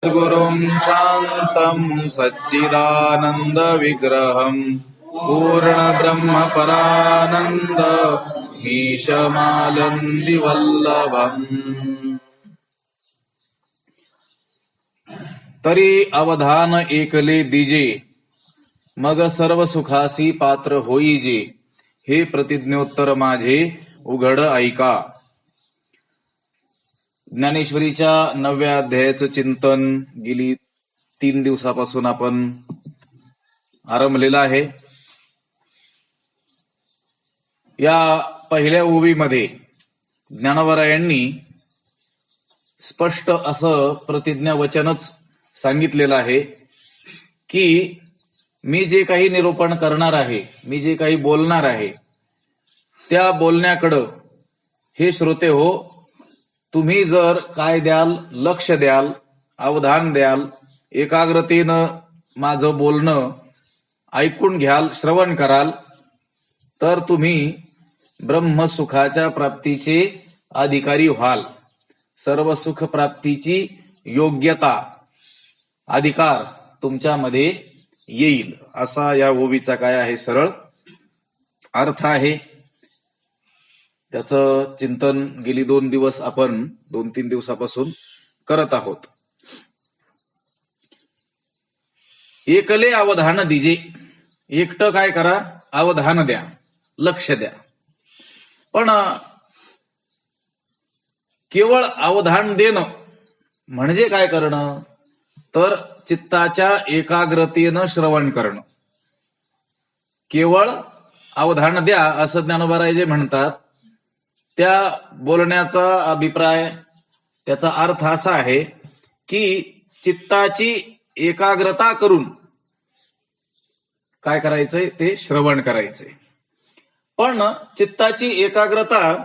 गुरुं शान्तं सच्चिदानन्दविग्रहं पूर्णब्रह्मपरानन्द मीशमालन्दिवल्लभम्। तरी अवधान एकले दिजे, मग सर्व सुखासी पात्र होईजे, हे प्रतिज्ञोत्तर माझे उघड ऐका। ज्ञानेश्वरीच्या 9व्या अध्यायाचं चिंतन गेली 3 दिवसापासून आपण आरंभलेलं आहे। या पहिल्या ओवीमध्ये ज्ञानोबरायांनी स्पष्ट असं प्रतिज्ञा वचनच सांगितलेलं आहे की मी जे काही निरूपण करणार आहे, मी जे काही बोलणार आहे, त्या बोलण्याकडं हे श्रोते हो, तुम्ही जर काय द्याल, लक्ष द्याल, अवधान द्याल, एकाग्रतेनं माझं बोलणं ऐकून घ्याल, श्रवण कराल, तर तुम्ही ब्रह्मसुखाच्या प्राप्तीचे अधिकारी व्हाल। सर्व सुख प्राप्तीची योग्यता, अधिकार तुमच्यामध्ये येईल, असा या ओवीचा काय आहे सरळ अर्थ आहे। त्याचं चिंतन गेली 2 दिवस आपण 2-3 दिवसापासून करत आहोत। एकले अवधान दिजे, एकटं काय करा, अवधान द्या, लक्ष द्या। पण केवळ अवधान देणं म्हणजे काय करणं, तर चित्ताच्या एकाग्रतेनं श्रवण करणं। केवळ अवधान द्या असं ज्ञानोबराय जे म्हणतात, त्या बोलण्याचा अभिप्राय, त्याचा अर्थ असा आहे की चित्ताची एकाग्रता करून काय करायचंय, ते श्रवण करायचंय। पण चित्ताची एकाग्रता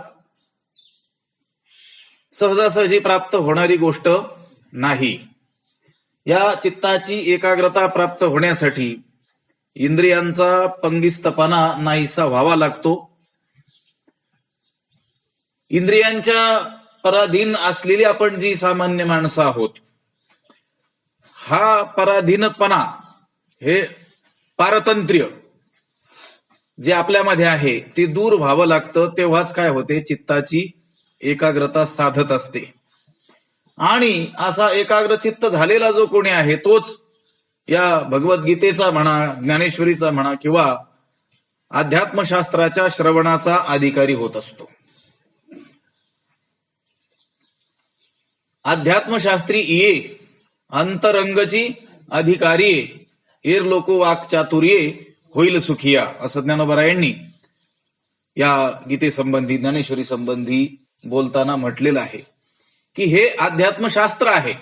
सहजासहजी प्राप्त होणारी गोष्ट नाही। या चित्ताची एकाग्रता प्राप्त होण्यासाठी इंद्रियांचा पंगिस्तपणा नाहीसा व्हावा लागतो। इंद्रियांच्या पराधीन असलेली आपण जी सामान्य माणसं आहोत, हा पराधीनपणा, हे पारतंत्र्य जे आपल्यामध्ये आहे ते दूर व्हावं लागतं। तेव्हाच काय होते, चित्ताची एकाग्रता साधत असते। आणि असा एकाग्रचित्त झालेला जो कोणी आहे, तोच या भगवद्गीतेचा म्हणा, ज्ञानेश्वरीचा म्हणा, किंवा अध्यात्मशास्त्राच्या श्रवणाचा अधिकारी होत असतो। अध्यात्मशास्त्री ये अंतरंगची अधिकारी, एर लोको वाक्चातुर्ये होईल सुखिया, असं ज्ञानोबरायांनी या गीतेसंबंधी, ज्ञानेश्वरी संबंधी बोलताना म्हटलेलं आहे की हे अध्यात्मशास्त्र आहे।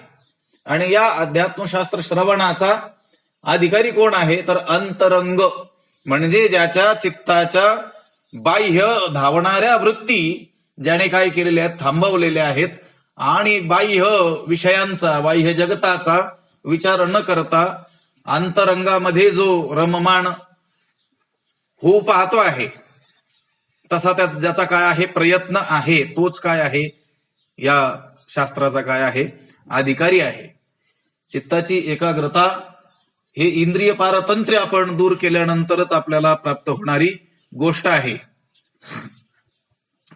आणि या अध्यात्मशास्त्र श्रवणाचा अधिकारी कोण आहे, तर अंतरंग, म्हणजे ज्याच्या चित्ताच्या बाह्य धावणाऱ्या वृत्ती ज्याने काय केलेल्या आहेत, थांबवलेल्या आहेत, आणि बाह्य विषयांचा, बाह्य जगताचा विचार न करता अंतरंगामध्ये जो रममाण होऊ पाहतो आहे, तसा ज्याचा काय आहे, प्रयत्न आहे, तोच काय आहे, या शास्त्राचा काय आहे, अधिकारी आहे। चित्ताची एकाग्रता हे इंद्रिय पारतंत्र्य आपण दूर केल्यानंतरच आपल्याला प्राप्त होणारी गोष्ट आहे।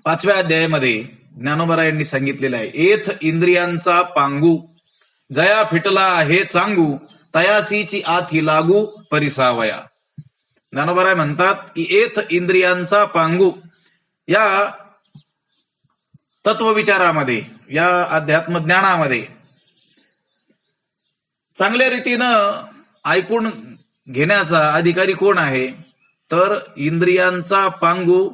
5व्या अध्यायामध्ये ज्ञानोबरायांनी सांगितलेलं आहे, एथ इंद्रियांचा पांगू, जया फिटला आहे चांगू, तयासीची आथी लागू परिसावया। ज्ञानोबराय म्हणतात की एथ इंद्रियांचा पांगू, या तत्वविचारामध्ये, या अध्यात्म ज्ञानामध्ये चांगल्या रीतीनं ऐकून घेण्याचा अधिकारी कोण आहे, तर इंद्रियांचा पांगू,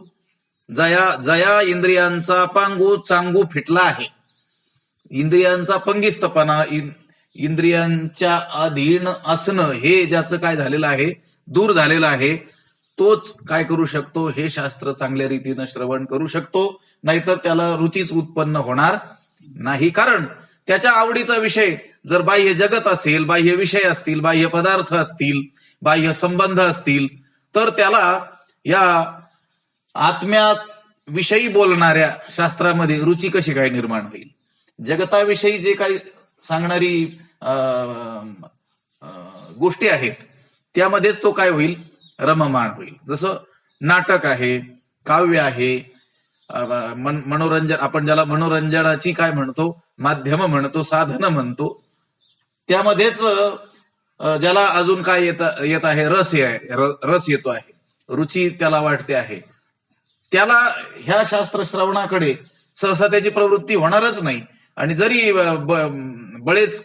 जया इंद्रियांचा पांगू चांगू फिटला आहे। इंद्रियांचा पंगिस्तपणा, इंद्रियांच्या अधीन असणं, हे ज्याचं काय झालेलं आहे, दूर झालेलं आहे, तोच काय करू शकतो, हे शास्त्र चांगल्या रीतीनं श्रवण करू शकतो। नाहीतर त्याला रुचीच उत्पन्न होणार नाही। कारण त्याच्या आवडीचा विषय जर बाह्य जगत असेल, बाह्य विषय असतील, बाह्य पदार्थ असतील, बाह्य संबंध असतील, तर त्याला या आत्म्यात विषयी बोलणाऱ्या शास्त्रामध्ये रुची कशी काय निर्माण होईल। जगताविषयी जे काही सांगणारी गोष्टी आहेत त्यामध्येच तो काय होईल, रममाण होईल. जसं नाटक आहे, काव्य आहे, मनोरंजन, आपण ज्याला मनोरंजनाची काय म्हणतो, माध्यम म्हणतो, साधन म्हणतो, त्यामध्येच ज्याला अजून काय येत आहे, रस येतो आहे, रुची त्याला वाटते आहे, त्याला ह्या शास्त्र श्रवणाकडे सहसा त्याची प्रवृत्ती होणारच नाही. आणि जरी बळेच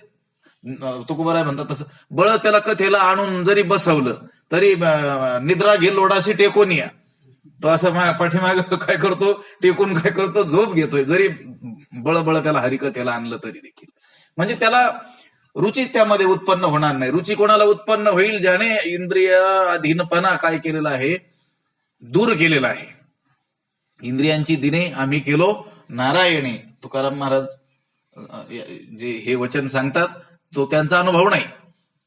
तुकोबाराय म्हणतात तसं बळ त्याला कथेला आणून जरी बसवलं तरी निद्रा घे लोडाशी टेकून या, तो असं पाठीमाग काय करतो, टेकून काय करतो, झोप घेतोय, जरी बळ त्याला हरिकथेला आणलं तरी देखील. म्हणजे त्याला रुची त्यामध्ये उत्पन्न होणार नाही. रुची कोणाला उत्पन्न होईल, ज्याने इंद्रिय अधीनपणा काय केलेला आहे, दूर केलेला आहे. इंद्रियांची दिने आम्ही केलो नारायणे, तुकाराम महाराज जे हे वचन सांगतात तो त्यांचा अनुभव नाही,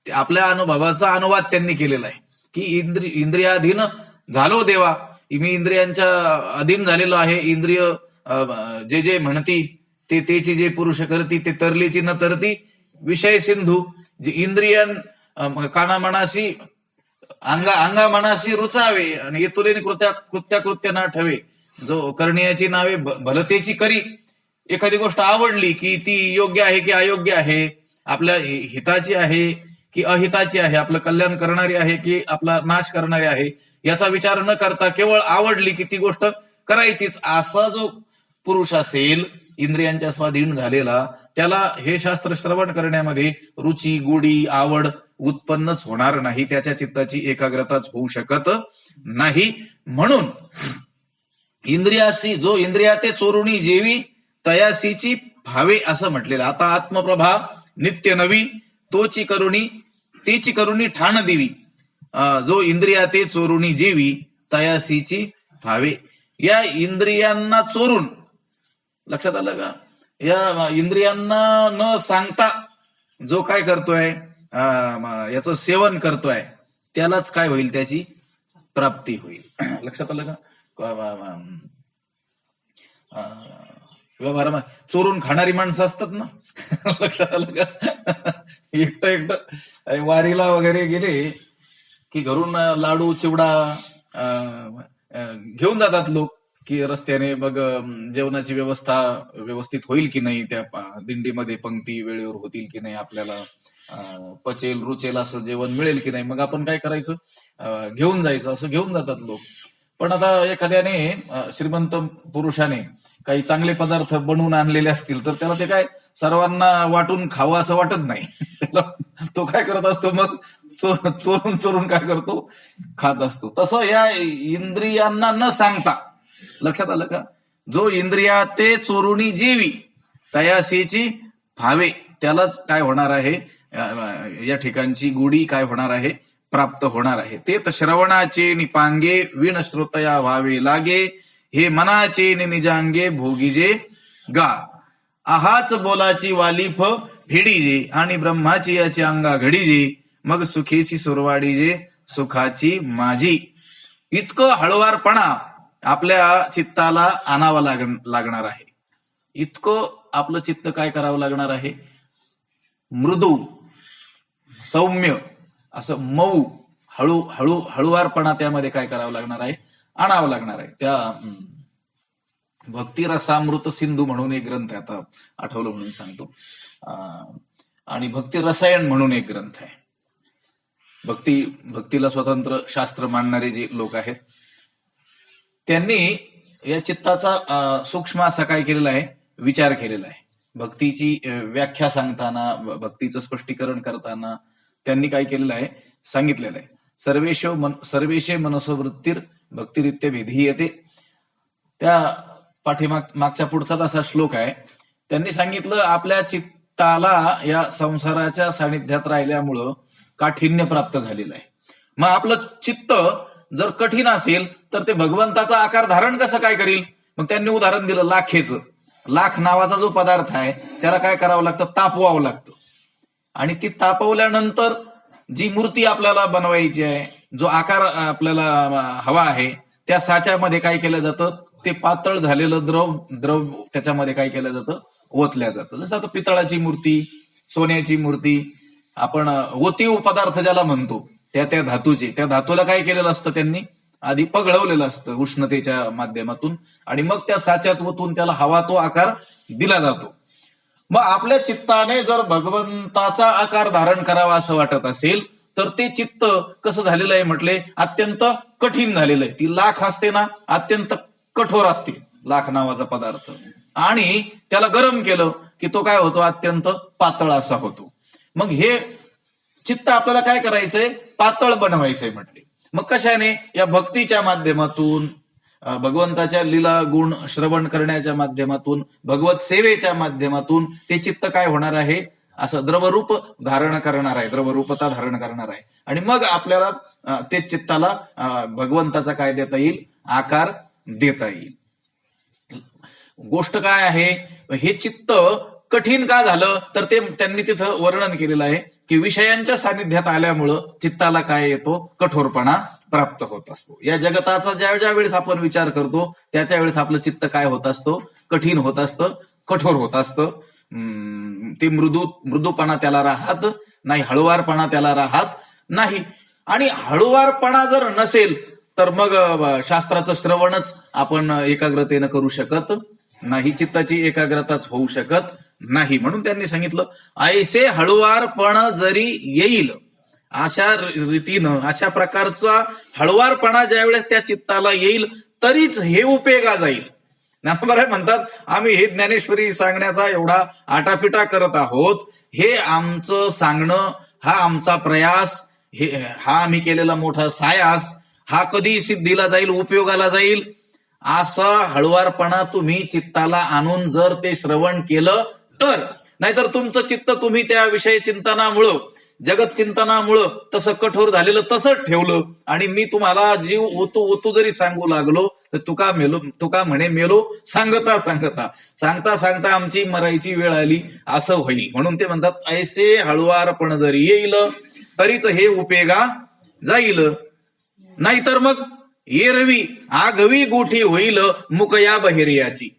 आपल्या अनुभवाचा अनुवाद त्यांनी केलेला आहे की इंद्रियाधीन झालो देवा, मी इंद्रियांच्या अधीन झालेलो आहे. इंद्रिय जे जे म्हणती ते तेची जे पुरुष करती, ते तरलीची न तरती विषय सिंधू. जे इंद्रियन कानामनाशी अंगा मनाशी रुचावे आणि येतुलेनी कृत्य ना ठेवे, जो करण्याची नावे भलतेची करी. एखादी गोष्ट आवडली की ती योग्य आहे की अयोग्य आहे, आपल्या हिताची आहे की अहिताची आहे, आपलं कल्याण करणारी आहे की आपला नाश करणारी आहे, याचा विचार न करता केवळ आवडली की ती गोष्ट करायचीच, असा जो पुरुष असेल इंद्रियांच्या स्वाधीन झालेला, त्याला हे शास्त्र श्रवण करण्यामध्ये रुची, गोडी, आवड उत्पन्नच होणार नाही, त्याच्या चित्ताची एकाग्रताच होऊ शकत नाही. म्हणून इंद्रियाशी जो इंद्रियाते चोरुणी जेवी तयासीची भावे असं म्हटलेलं. आता आत्मप्रभा नित्य नवी तोची करुणी ठाण देवी, जो इंद्रियाते चोरुणी जेवी तयासीची भावे. या इंद्रियांना चोरून, लक्षात आलं का, या इंद्रियांना न सांगता जो काय करतोय, याचं सेवन करतोय, त्यालाच काय होईल, त्याची प्राप्ती होईल. लक्षात आलं का. व्यवहारामध्ये चोरून खाणारी माणसं असतात ना, लक्षात आलं का. एकटं वारीला वगैरे गेले की घरून लाडू चिवडा घेऊन जातात लोक, की रस्त्याने मग जेवणाची व्यवस्था व्यवस्थित होईल की नाही, त्या दिंडीमध्ये पंक्ती वेळेवर होतील की नाही, आपल्याला पचेल रुचेल असं जेवण मिळेल की नाही, मग आपण काय करायचं, घेऊन जायचं, असं घेऊन जातात लोक. पण आता एखाद्याने श्रीमंत पुरुषाने काही चांगले पदार्थ बनवून आणलेले असतील तर त्याला ते काय सर्वांना वाटून खावं असं वाटत नाही, त्याला तो काय करत असतो, मग चोरून काय करतो, खात असतो. तसं या इंद्रियांना न सांगता, लक्षात आलं का, जो इंद्रिया ते चोरुणी जीवी तयासीची भावे, त्यालाच काय होणार आहे, या ठिकाणची गुढी काय होणार आहे, प्राप्त होणार आहे. ते तर श्रवणाचे निपांगे विण श्रोतया व्हावे लागे, हे मनाचे निजांगे भोगीजे गा. आहाच बोलाची वालीफ भिडीजे आणि ब्रह्माची याची अंगा घडीजे, मग सुखीची सुरवाडीजे सुखाची माझी. इतकं हळवारपणा आपल्या चित्ताला आणावं लागणार आहे. इतकं आपलं चित्त काय करावं लागणार आहे, मृदू सौम्य असं मऊ हळूवारपणा त्यामध्ये काय करावं लागणार आहे, आणावं लागणार आहे. त्या भक्तिरसामृत सिंधू म्हणून एक ग्रंथ आहे, आता आठवलं म्हणून सांगतो, आणि भक्ती रसायन म्हणून एक ग्रंथ आहे. भक्तीला स्वतंत्र शास्त्र मानणारे जे लोक आहेत त्यांनी या चित्ताचा सूक्ष्म असा काय केलेला आहे, विचार केलेला आहे. भक्तीची व्याख्या सांगताना, भक्तीचं स्पष्टीकरण करताना त्यांनी काय केलेलं आहे, सांगितलेलं आहे. सर्वेशे मनसोवृत्तीर भक्तिरित्य विधीयते. त्या मागच्या पुढचाच असा श्लोक आहे. त्यांनी सांगितलं आपल्या चित्ताला या संसाराच्या सानिध्यात राहिल्यामुळं काठिण्य प्राप्त झालेलं आहे. मग आपलं चित्त जर कठीण असेल तर ते भगवंताचा आकार धारण कसं काय करील. मग त्यांनी उदाहरण दिलं लाखेचं. लाख नावाचा जो पदार्थ आहे त्याला काय करावं लागतं, तापवावं लागतं. आणि ती तापवल्यानंतर जी मूर्ती आपल्याला बनवायची आहे, जो आकार आपल्याला हवा आहे, त्या साच्यामध्ये काय केलं जातं, ते पातळ झालेलं द्रव त्याच्यामध्ये काय केलं जातं, ओतल्या जातं. जसं आता पितळाची मूर्ती सोन्याची मूर्ती, आपण ओतीव पदार्थ ज्याला म्हणतो त्या धातूचे, त्या धातूला काय केलेलं असतं त्यांनी आधी पगळवलेलं असतं उष्णतेच्या माध्यमातून, आणि मग त्या साच्यात ओतून त्याला हवा तो आकार दिला जातो. मग आपल्या चित्ताने जर भगवंताचा आकार धारण करावा असं वाटत असेल तर ते चित्त कसं झालेलं आहे म्हटले, अत्यंत कठीण झालेलं आहे. ती लाख असते ना, अत्यंत कठोर असते लाख नावाचा पदार्थ, आणि त्याला गरम केलं की तो काय होतो, अत्यंत पातळ असा होतो. मग हे चित्त आपल्याला काय करायचंय, पातळ बनवायचंय म्हटले. मग कशाने, या भक्तीच्या माध्यमातून, भगवंताच्या लीला गुण श्रवण करण्याच्या माध्यमातून, भगवत सेवेच्या माध्यमातून ते चित्त काय होणार आहे, असं द्रवरूप धारण करणार आहे, द्रवरूपता धारण करणार आहे. आणि मग आपल्याला ते चित्ताला भगवंताचा काय देता येईल, आकार देता येईल. गोष्ट काय आहे, हे चित्त कठीण का झालं तर ते त्यांनी तिथं वर्णन केलेलं आहे की विषयांच्या सानिध्यात आल्यामुळं चित्ताला काय येतो, कठोरपणा प्राप्त होत असतो. या जगताचा ज्या वेळेस आपण विचार करतो त्यावेळेस आपलं चित्त काय होत असतो, कठीण होत असतं, कठोर होत असतं. ते मृदूपणा त्याला राहत नाही, हळुवारपणा त्याला राहत नाही. आणि हळुवारपणा जर नसेल तर मग शास्त्राचं श्रवणच आपण एकाग्रतेनं करू शकत नाही, चित्ताची एकाग्रताच होऊ शकत नाही. म्हणून त्यांनी सांगितलं, ऐसे हळुवारपण जरी येईल, अशा रीतीनं अशा प्रकारचा हळुवारपणा ज्यावेळेस त्या चित्ताला येईल तरीच हे उपयोगा जाईल. ज्ञानोबा म्हणतात, आम्ही हे ज्ञानेश्वरी सांगण्याचा एवढा आटापिटा करत आहोत, हे आमचं सांगणं, हा आमचा प्रयास, हा आम्ही केलेला मोठा सायास, हा कधी सिद्धीला जाईल, उपयोगाला जाईल. असा हळुवारपणा तुम्ही चित्ताला आणून जर ते श्रवण केलं तर, नाहीतर तुमचं चित्त तुम्ही त्या विषय चिंतनामुळं, जगत चिंतनामुळं तसं कठोर झालेलं तसंच ठेवलं, आणि मी तुम्हाला जीव ओतू जरी सांगू लागलो तर तुका म्हणे मेलो सांगता सांगता आमची मरायची वेळ आली असं होईल. म्हणून ते म्हणतात, ऐसे हळुवारपण जरी येईल तरीच हे उपयोगा जाईल, नाहीतर मग एरवी आगवी गोठी होईल मुकया बहिर्याची.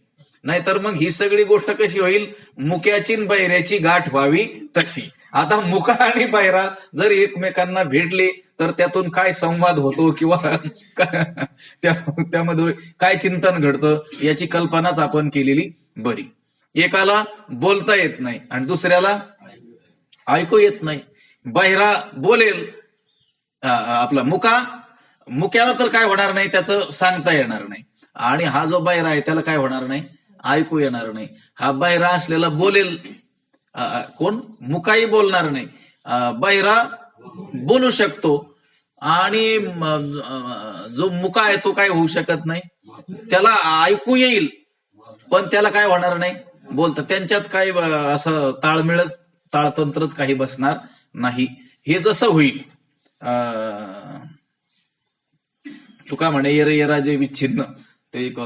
नाहीतर मग ही सगळी गोष्ट कशी होईल, मुक्याची बहिऱ्याची गाठ व्हावी तशी. आता मुका आणि बहिरा जर एकमेकांना भेटले तर त्यातून काय संवाद होतो किंवा त्यामध्ये काय चिंतन घडतं याची कल्पनाच आपण केलेली बरी. एकाला बोलता येत नाही आणि दुसऱ्याला ऐकू येत नाही. बहिरा बोलेल, आपला मुक्याला तर काय होणार नाही, त्याचं सांगता येणार नाही. आणि हा जो बहिरा आहे त्याला काय होणार नाही, ऐकू येणार नाही. हा बहिरा असलेला बोलेल, कोण मुकाही बोलणार नाही, बहिरा बोलू शकतो. आणि जो मुका आहे तो काय होऊ शकत नाही, त्याला ऐकू येईल पण त्याला काय होणार नाही, बोलतं. त्यांच्यात काही असं ताळतंत्रच काही बसणार नाही. हे जसं होईल, तुका म्हणे येर येरा जे विच्छिन्न, ते एक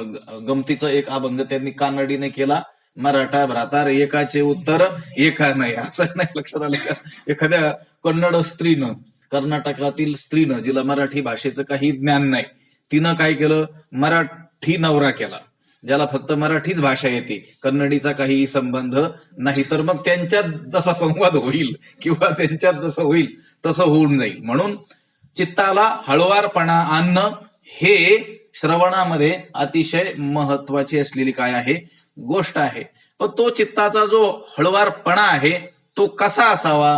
गमतीचा एक अभंग त्यांनी कानडीने केला, मराठा भ्रातार एकाचे उत्तर एका नाही. असं नाही लक्षात आलं का, एखाद्या कन्नड स्त्रीनं, कर्नाटकातील स्त्रीनं, जिला मराठी भाषेचं काही ज्ञान नाही, तिनं काय केलं, मराठी नवरा केला, ज्याला फक्त मराठीच भाषा येते, कन्नडीचा काही संबंध नाही. तर मग त्यांच्यात जसा संवाद होईल किंवा त्यांच्यात जसं होईल तसं होऊन जाईल. म्हणून चित्ताला हळुवारपणा आणणं हे श्रवणामध्ये अतिशय महत्वाची असलेली काय आहे, गोष्ट आहे. पण तो चित्ताचा जो हळुवारपणा आहे तो कसा असावा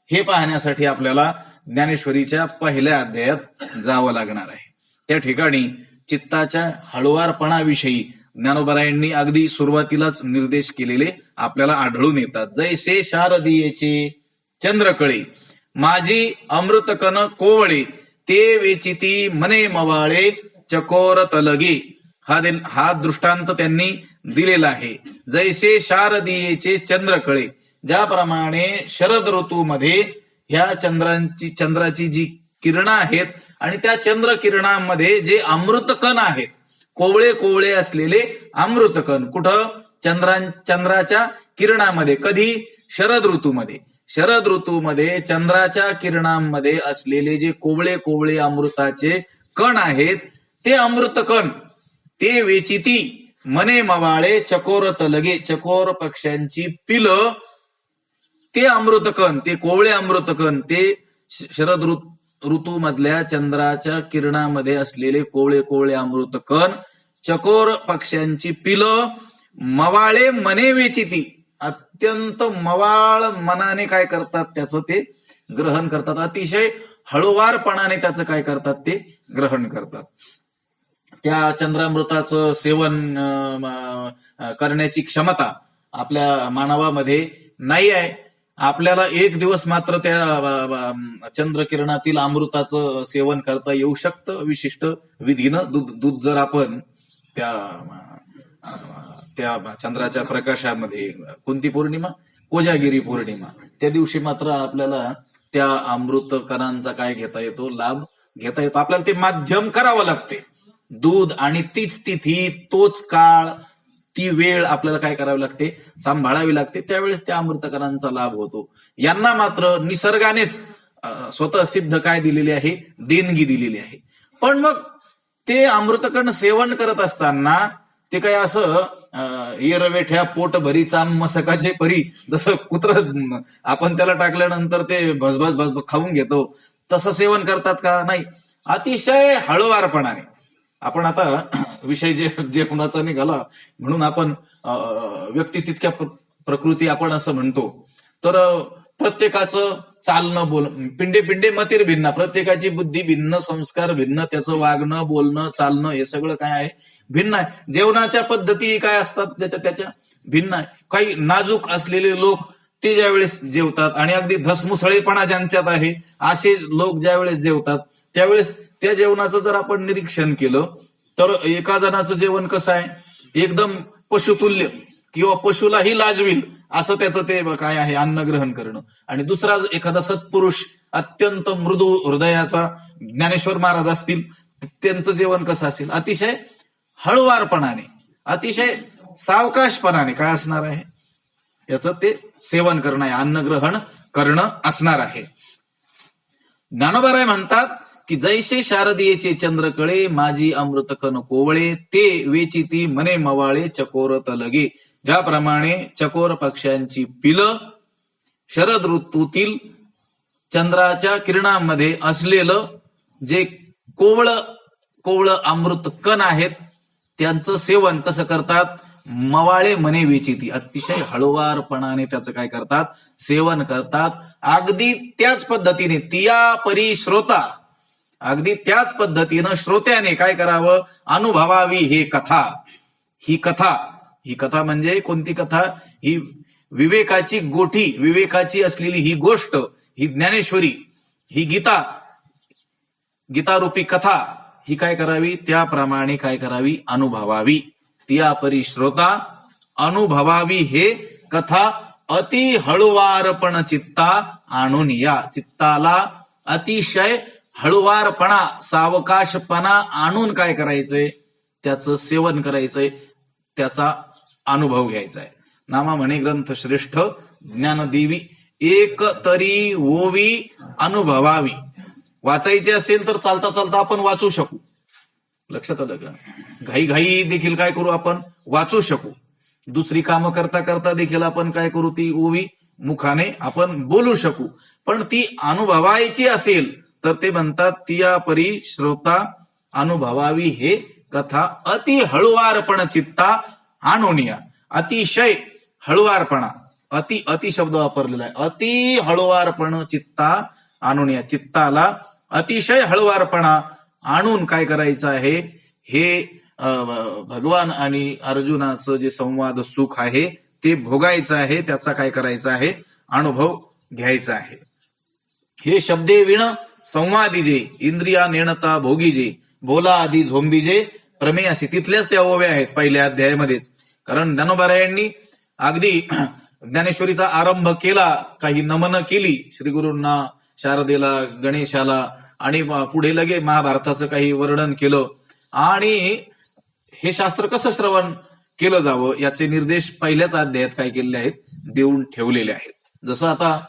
हे पाहण्यासाठी आपल्याला ज्ञानेश्वरीच्या पहिल्या अध्यायात जावं लागणार आहे. त्या ठिकाणी चित्ताच्या हळुवारपणाविषयी ज्ञानोबरायांनी अगदी सुरुवातीलाच निर्देश केलेले आपल्याला आढळून येतात. जैसे शारदीयेचे चंद्रकळे माझी अमृतकन कोवळे, ते वेचिती मने मवाळे चकोर तलगे. हा दृष्टांत त्यांनी दिलेला आहे. जैसे शारदीयेचे चंद्रकळे, ज्याप्रमाणे शरद ऋतूमध्ये ह्या चंद्राची जी किरणं आहेत आणि त्या चंद्र किरणांमध्ये जे अमृतकण आहेत, कोवळे कोवळे असलेले अमृतकण, कुठं, चंद्राच्या किरणामध्ये. कधी, शरद ऋतूमध्ये. शरद ऋतूमध्ये चंद्राच्या किरणांमध्ये असलेले जे कोवळे कोवळे अमृताचे कण आहेत, ते अमृतकण ते वेचिती मने मवाळे चकोर तलगे, चकोर पक्ष्यांची पिलं ते अमृतकण, ते कोवळे अमृतकण, ते शरद ऋतू मधल्या चंद्राच्या किरणामध्ये असलेले कोवळे कोवळे अमृतकण, चकोर पक्ष्यांची पिलं, मवाळे मने वेचिती, अत्यंत मवाळ मनाने काय करतात, त्याचं ते ग्रहण करतात. अतिशय हळुवारपणाने त्याचं काय करतात, ते ग्रहण करतात. त्या चंद्रामृताचं सेवन करण्याची क्षमता आपल्या मानवामध्ये नाही आहे. आपल्याला एक दिवस मात्र त्या चंद्रकिरणातील अमृताचं सेवन करता येऊ शकतं विशिष्ट विधीनं. दूध जर आपण त्या चंद्राच्या प्रकाशामध्ये, कोणती पौर्णिमा, कोजागिरी पौर्णिमा, त्या दिवशी मात्र आपल्याला त्या अमृत कणांचा काय घेता येतो, लाभ घेता येतो. आपल्याला ते माध्यम करावं लागते. दूध आणि तीच तिथी, तोच काळ, ती वेळ आपल्याला काय करावी लागते, सांभाळावी लागते. त्यावेळेस त्या अमृतकणांचा लाभ होतो. यांना मात्र निसर्गानेच स्वतः सिद्ध काय दिलेली आहे, देणगी दिलेली आहे. पण मग ते अमृतकण सेवन करत असताना ते काय असं येरवेठ्या पोट भरी चाम मसकाचे परी, जसं कुत्र आपण त्याला टाकल्यानंतर ते भसभस भसभस खाऊन घेतो, तसं सेवन करतात का? नाही. अतिशय हळुवारपणाने. आपण आता विषय जेवणाचा निघाला म्हणून आपण व्यक्ती तितक्या प्रकृती आपण असं म्हणतो. तर प्रत्येकाचं चालणं, पिंडे पिंडे मतीर भिन्न, प्रत्येकाची बुद्धी भिन्न, संस्कार भिन्न, त्याचं वागणं, बोलणं, चालणं हे सगळं काय आहे, भिन्न आहे. जेवणाच्या पद्धती काय असतात त्याच्या भिन्न आहे. काही नाजूक असलेले लोक ते ज्यावेळेस जेवतात आणि अगदी धसमुसळेपणा ज्यांच्यात आहे असे लोक ज्यावेळेस जेवतात, त्यावेळेस त्या जेवणाचं जर आपण निरीक्षण केलं तर एका जणाचं जेवण कसं आहे, एकदम पशुतुल्य किंवा पशुलाही लाजविल असं त्याचं ते काय आहे, अन्न ग्रहण करणं. आणि दुसरा एखादा सत्पुरुष, अत्यंत मृदू हृदयाचा, ज्ञानेश्वर महाराज असतील, त्यांचं जेवण कसं असेल, अतिशय हळुवारपणाने, अतिशय सावकाशपणाने काय असणार आहे, याचं ते सेवन करणं आहे, अन्न ग्रहण करणं असणार आहे. ज्ञानोबाराय म्हणतात की जैसे शारदीयेचे चंद्रकळे, माझी अमृतकण कोवळे, ते वेचिती मने मवाळे चकोरत लगे. ज्याप्रमाणे चकोर पक्ष्यांची पिलं शरद ऋतूतील चंद्राच्या किरणामध्ये असलेलं जे कोवळं अमृत कण आहेत, त्यांचं सेवन कसं करतात, मवाळे मने वेचिती, अतिशय हळुवारपणाने त्याचं काय करतात, सेवन करतात. अगदी त्याच पद्धतीने तिया परी श्रोता, अगदी त्याच पद्धतीनं श्रोत्याने काय करावं, अनुभवावी हे कथा. ही कथा म्हणजे कोणती कथा, ही विवेकाची गोठी, विवेकाची असलेली ही गोष्ट, ही ज्ञानेश्वरी, ही गीतारूपी कथा, ही काय करावी, त्याप्रमाणे काय करावी, अनुभवावी. तिया परी श्रोता अनुभवावी हे कथा, अति हळुवारपण चित्ता आणून या. चित्ताला अतिशय हळुवारपणा, सावकाशपणा आणून काय करायचंय, त्याचं सेवन करायचंय, त्याचा अनुभव घ्यायचा आहे. नामा म्हणे ग्रंथ श्रेष्ठ ज्ञानदेवी, एक तरी ओवी अनुभवावी. वाचायचे असेल तर चालता चालता आपण वाचू शकू. लक्षात आलं का? घाई देखील काय करू, आपण वाचू शकू. दुसरी कामं करता करता देखील आपण काय करू, ती ओवी मुखाने आपण बोलू शकू. पण ती अनुभवायची असेल तर ते म्हणतात तिया परी श्रोता अनुभवावी हे कथा, अति हळुवारपण चित्ता आणोनिया. अतिशय हळुवारपणा, अति शब्द वापरलेला आहे, अति हळुवारपण चित्ता आणोनिया. चित्ताला अतिशय हळुवारपणा आणून काय करायचं आहे, हे भगवान आणि अर्जुनाचं जे संवाद सुख आहे ते भोगायचं आहे, त्याचा काय करायचं आहे, अनुभव घ्यायचा आहे. हे शब्दे विण संवादीजे, इंद्रिया नेणता भोगीजे, बोला आधी झोंबीजे प्रमेय असे. तिथल्याच त्या ओव्या आहेत पहिल्या अध्यायामध्येच. कारण ज्ञानोबारायांनी अगदी ज्ञानेश्वरीचा आरंभ केला, काही नमन केली श्री गुरूंना, शारदेला, गणेशाला, आणि पुढे लगे महाभारताचं काही वर्णन केलं. आणि हे शास्त्र कसं श्रवण केलं जावं याचे निर्देश पहिल्याच अध्यायात काय केलेले आहेत, देऊन ठेवलेले आहेत. जसं आता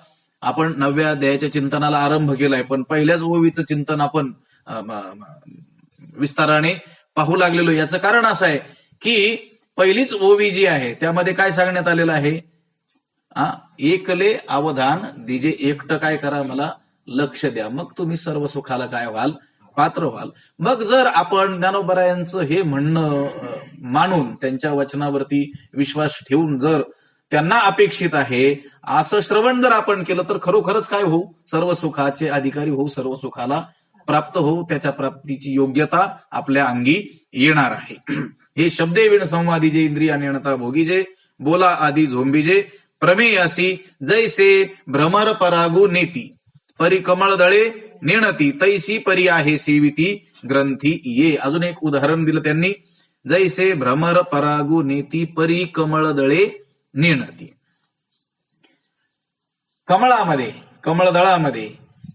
आपण 9व्या अध्यायाच्या चिंतनाला आरंभ केलाय, पण पहिल्याच ओवीचं चिंतन आपण विस्ताराने पाहू लागलेलो. याचं कारण असं आहे की पहिलीच ओवी जी आहे त्यामध्ये काय सांगण्यात आलेलं आहे, एकले अवधान दिजे, एकटं काय करा, मला लक्ष द्या, मग तुम्ही सर्व सुखाला काय व्हाल, पात्र व्हाल. मग जर आपण ज्ञानोबरायांचं हे म्हणणं मानून त्यांच्या वचनावरती विश्वास ठेवून जर त्यांना अपेक्षित आहे असं श्रवण जर आपण केलं तर खरोखरच काय होऊ, सर्व सुखाचे अधिकारी होऊ, सर्व सुखाला प्राप्त होऊ, त्याच्या प्राप्तीची योग्यता आपल्या अंगी येणार आहे. हे शब्दे विण संवादी जे इंद्रिया नेणता भोगी जे, बोला आदी झोंबीजे, प्रमेयासी जैसे भ्रमर परागू नेती, परी कमळ दळे नेणती, तैसी परी आहे सेविती ग्रंथी ये. अजून एक उदाहरण दिलं त्यांनी, जैसे भ्रमर परागू नेती, परी कमळ दळे नेणती. कमळामध्ये, कमळदळामध्ये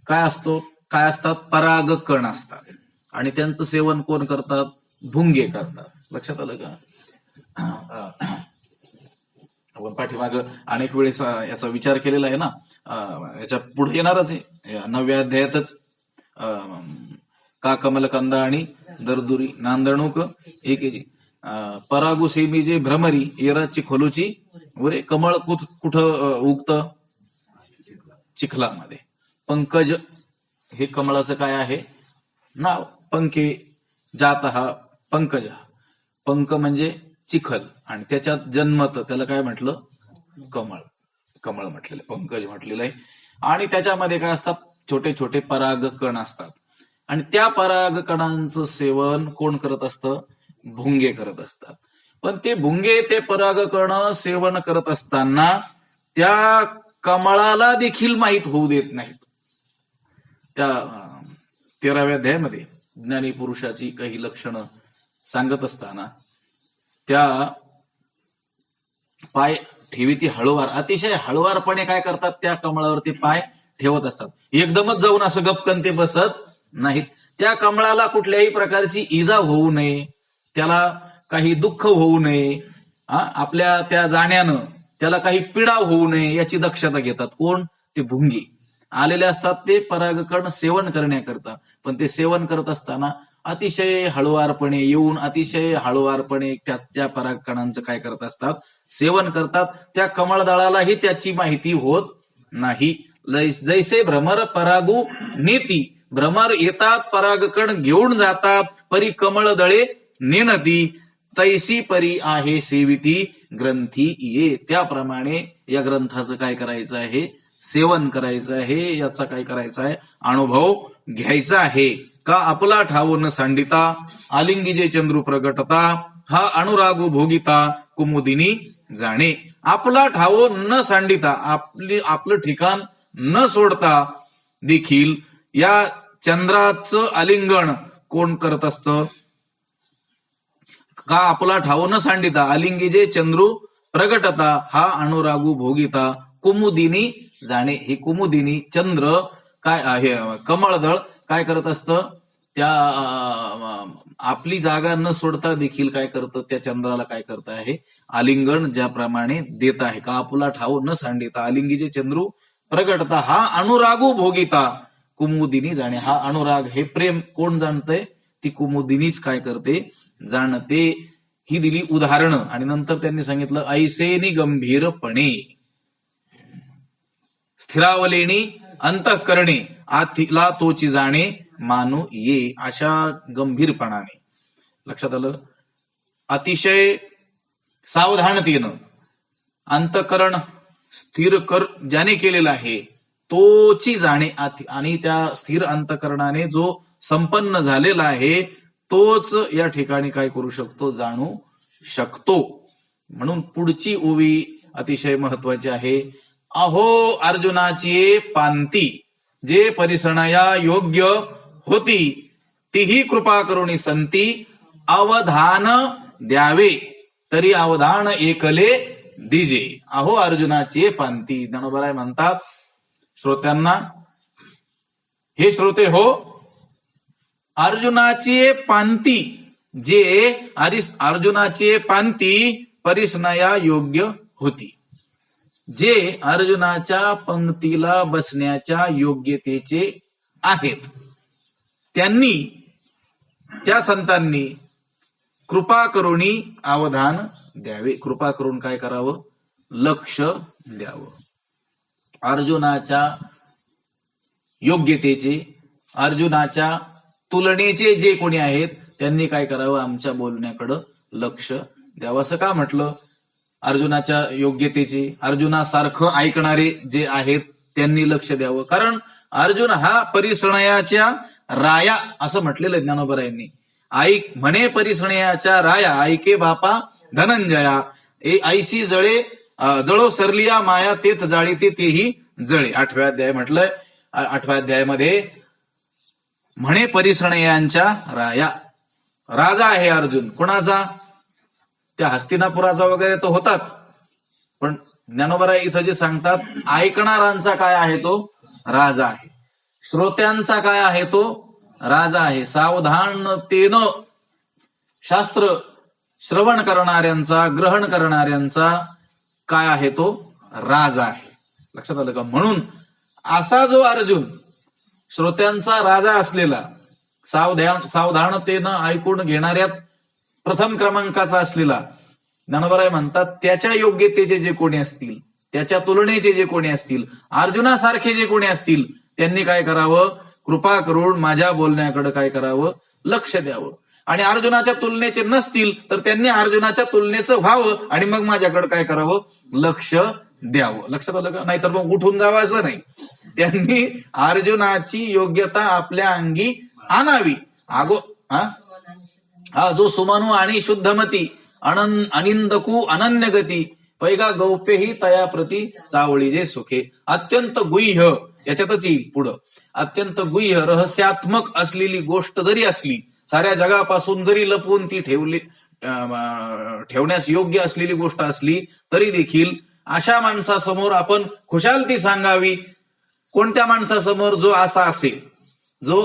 काय असतो, काय असतात, परागकण असतात, आणि त्यांचं सेवन कोण करतात, भुंगे करतात. लक्षात आलं का? आपण पाठीमाग अनेक वेळेस याचा विचार केलेला आहे ना, याच्या पुढे येणारच आहे 9व्या अध्यायातच, का कमलकंदा आणि दरदुरी नांदणूक एकेजी, परागू सेमीजे भ्रमरी येराची खोलूची उरे. कमळ कुठं उगतं, चिखलामध्ये. पंकज हे कमळाचं काय आहे नाव, पंके जात हा पंकज, पंक म्हणजे चिखल, आणि त्याच्यात जन्मत त्याला काय म्हटलं, कमळ, कमळ म्हटलेलं, पंकज म्हटलेलं आहे. आणि त्याच्यामध्ये काय असतात, छोटे छोटे परागकण असतात, आणि त्या परागकणांचं सेवन कोण करत असतं, भुंगे करत असतात. पण ते भुंगे ते परागकण सेवन करत असताना त्या कमळाला देखील माहीत होऊ देत नाहीत. त्या 13व्या अध्यायामध्ये ज्ञानी पुरुषाची काही लक्षणं सांगत असताना त्या पाय ठेवी ती हळूवार, अतिशय हळुवारपणे काय करतात, त्या कमळावरती पाय ठेवत असतात. एकदमच जाऊन असं गपकन ते बसत नाहीत. त्या कमळाला कुठल्याही प्रकारची इजा होऊ नये, त्याला काही दुःख होऊ नये, आपल्या त्या जाण्यानं त्याला काही पीडा होऊ नये याची दक्षता घेतात. कोण, ते भुंगी आलेले असतात, ते परागकण सेवन करण्याकरता. पण ते सेवन करत असताना अतिशय हळुवारपणे येऊन अतिशय हळुवारपणे त्या परागकणांचं काय करत असतात, सेवन करतात. त्या कमळदळालाही त्याची माहिती होत नाही. जैसे भ्रमर परागू नेती, भ्रमर येतात, परागकण घेऊन जातात, परी कमळ दळे नेणती, तैसी परी आहे सेविती ग्रंथी ये. त्याप्रमाणे या ग्रंथाचं काय करायचं आहे, सेवन करायचं आहे, याचा काय करायचा आहे, अनुभव घ्यायचा आहे. का आपला ठाव न सांडिता, आलिंगीजे चंद्रू प्रगटता, हा अनुरागू भोगिता कुमुदिनी जाणे. आपला ठाव न सांडिता, आपलं ठिकाण न सोडता देखील या चंद्राचं आलिंगन कोण करत असतं, का आपला ठाव न सांडिता, आलिंगीजे चंद्रू प्रगटता, हा अनुरागू भोगिता कुमुदिनी जाणे. हे कुमुदिनी चंद्र काय आहे, कमळदळ काय करत असतं, त्या आपली जागा न सोडता देखील काय करतं, त्या चंद्राला काय करत आहे, आलिंगन ज्याप्रमाणे देत आहे. का आपला ठाव न सांडिता, आलिंगीजे चंद्रू प्रगटता, हा अनुरागू भोगिता कुमुदिनी जाणे. हा अनुराग, हे प्रेम कोण जाणतंय, ती कुमुदिनीच काय करते, जाणते. ही दिली उदाहरणं. आणि नंतर त्यांनी सांगितलं, ऐसेनी गंभीरपणे स्थिरावलेणी अंतःकरणे, आथिला तोची जाणे मानू ये. अशा गंभीरपणाने, लक्षात आलं, अतिशय सावधानतेनं अंतःकरण स्थिर कर ज्याने केलेला आहे तोची जाणे, आणि त्या स्थिर अंतःकरणाने जो संपन्न झालेला आहे तोच या ठिकाणी काय करू शकतो, जाणू शकतो. म्हणून पुढची ओवी अतिशय महत्वाची आहे. अहो अर्जुनाची पांती, जे परिसणया योग्य होती, तीही कृपा करुणी संती, अवधान द्यावे तरी अवधान एकले दिजे. अहो अर्जुनाची पांती, ज्ञानोबराय म्हणतात श्रोत्यांना, हे श्रोते हो, अर्जुनाची पांती, जे अर्जुनाची पांती परिसनया योग्य होती, जे अर्जुनाच्या पंक्तीला बसण्याच्या योग्यतेचे आहेत, त्यांनी, त्या संतांनी कृपा करुणी अवधान द्यावे. कृपा करून काय करावं, लक्ष द्यावं. अर्जुनाच्या योग्यतेचे, अर्जुनाच्या तुलनेचे जे कोणी आहेत त्यांनी काय करावं, आमच्या बोलण्याकडं लक्ष द्यावं. असं का म्हटलं? अर्जुनाच्या योग्यतेचे, अर्जुनासारखं ऐकणारे जे आहेत त्यांनी लक्ष द्यावं. कारण अर्जुन हा परिसणयाच्या राया असं म्हटलेलं ज्ञानोबरायांनी. ऐक म्हणे परिसणयाच्या राया, ऐके बापा धनंजया, ऐसी जळे जळो सरलिया माया, तेथ जाळी तेही जळे. 8व्या अध्याय म्हटलंय. 8व्या अध्यायामध्ये म्हणे परिसणयांच्या राया, राजा आहे अर्जुन. कोणाचा? त्या हस्तिनापुराचा वगैरे तो होताच, पण ज्ञानोबराय इथं जे सांगतात, ऐकणारांचा काय आहे तो राजा आहे, श्रोत्यांचा काय आहे तो राजा आहे, सावधानतेनं शास्त्र श्रवण करणाऱ्यांचा, ग्रहण करणाऱ्यांचा काय आहे तो राजा आहे. लक्षात आलं का? म्हणून असा जो अर्जुन श्रोत्यांचा राजा असलेला, सावधानतेनं ऐकून घेणाऱ्यात प्रथम क्रमांकाचा असलेला, ज्ञानोबराय म्हणतात त्याच्या योग्यतेचे जे कोणी असतील, त्याच्या तुलनेचे जे कोणी असतील, अर्जुनासारखे जे कोणी असतील, त्यांनी काय करावं, कृपा करून माझ्या बोलण्याकडे काय करावं, लक्ष द्यावं. आणि अर्जुनाच्या तुलनेचे नसतील तर त्यांनी अर्जुनाच्या तुलनेचं व्हावं आणि मग माझ्याकडे काय करावं, लक्ष द्यावं. लक्षात आलं का? नाहीतर मग उठून जावं असं नाही. त्यांनी अर्जुनाची योग्यता आपल्या अंगी आणावी. जो सुमनु आणि शुद्धमती, अनिंदकू अनन्यगती, पैगा गौप्यही तया प्रती चावळी जे सुखे. अत्यंत गुह्य, याच्यातच येईल पुढं, अत्यंत गुह्य रहस्यात्मक असलेली गोष्ट जरी असली, साऱ्या जगापासून जरी लपवून ती ठेवण्यास योग्य असलेली गोष्ट असली तरी देखील अशा माणसासमोर आपण खुशालती सांगावी. कोणत्या माणसासमोर? जो असा असेल, जो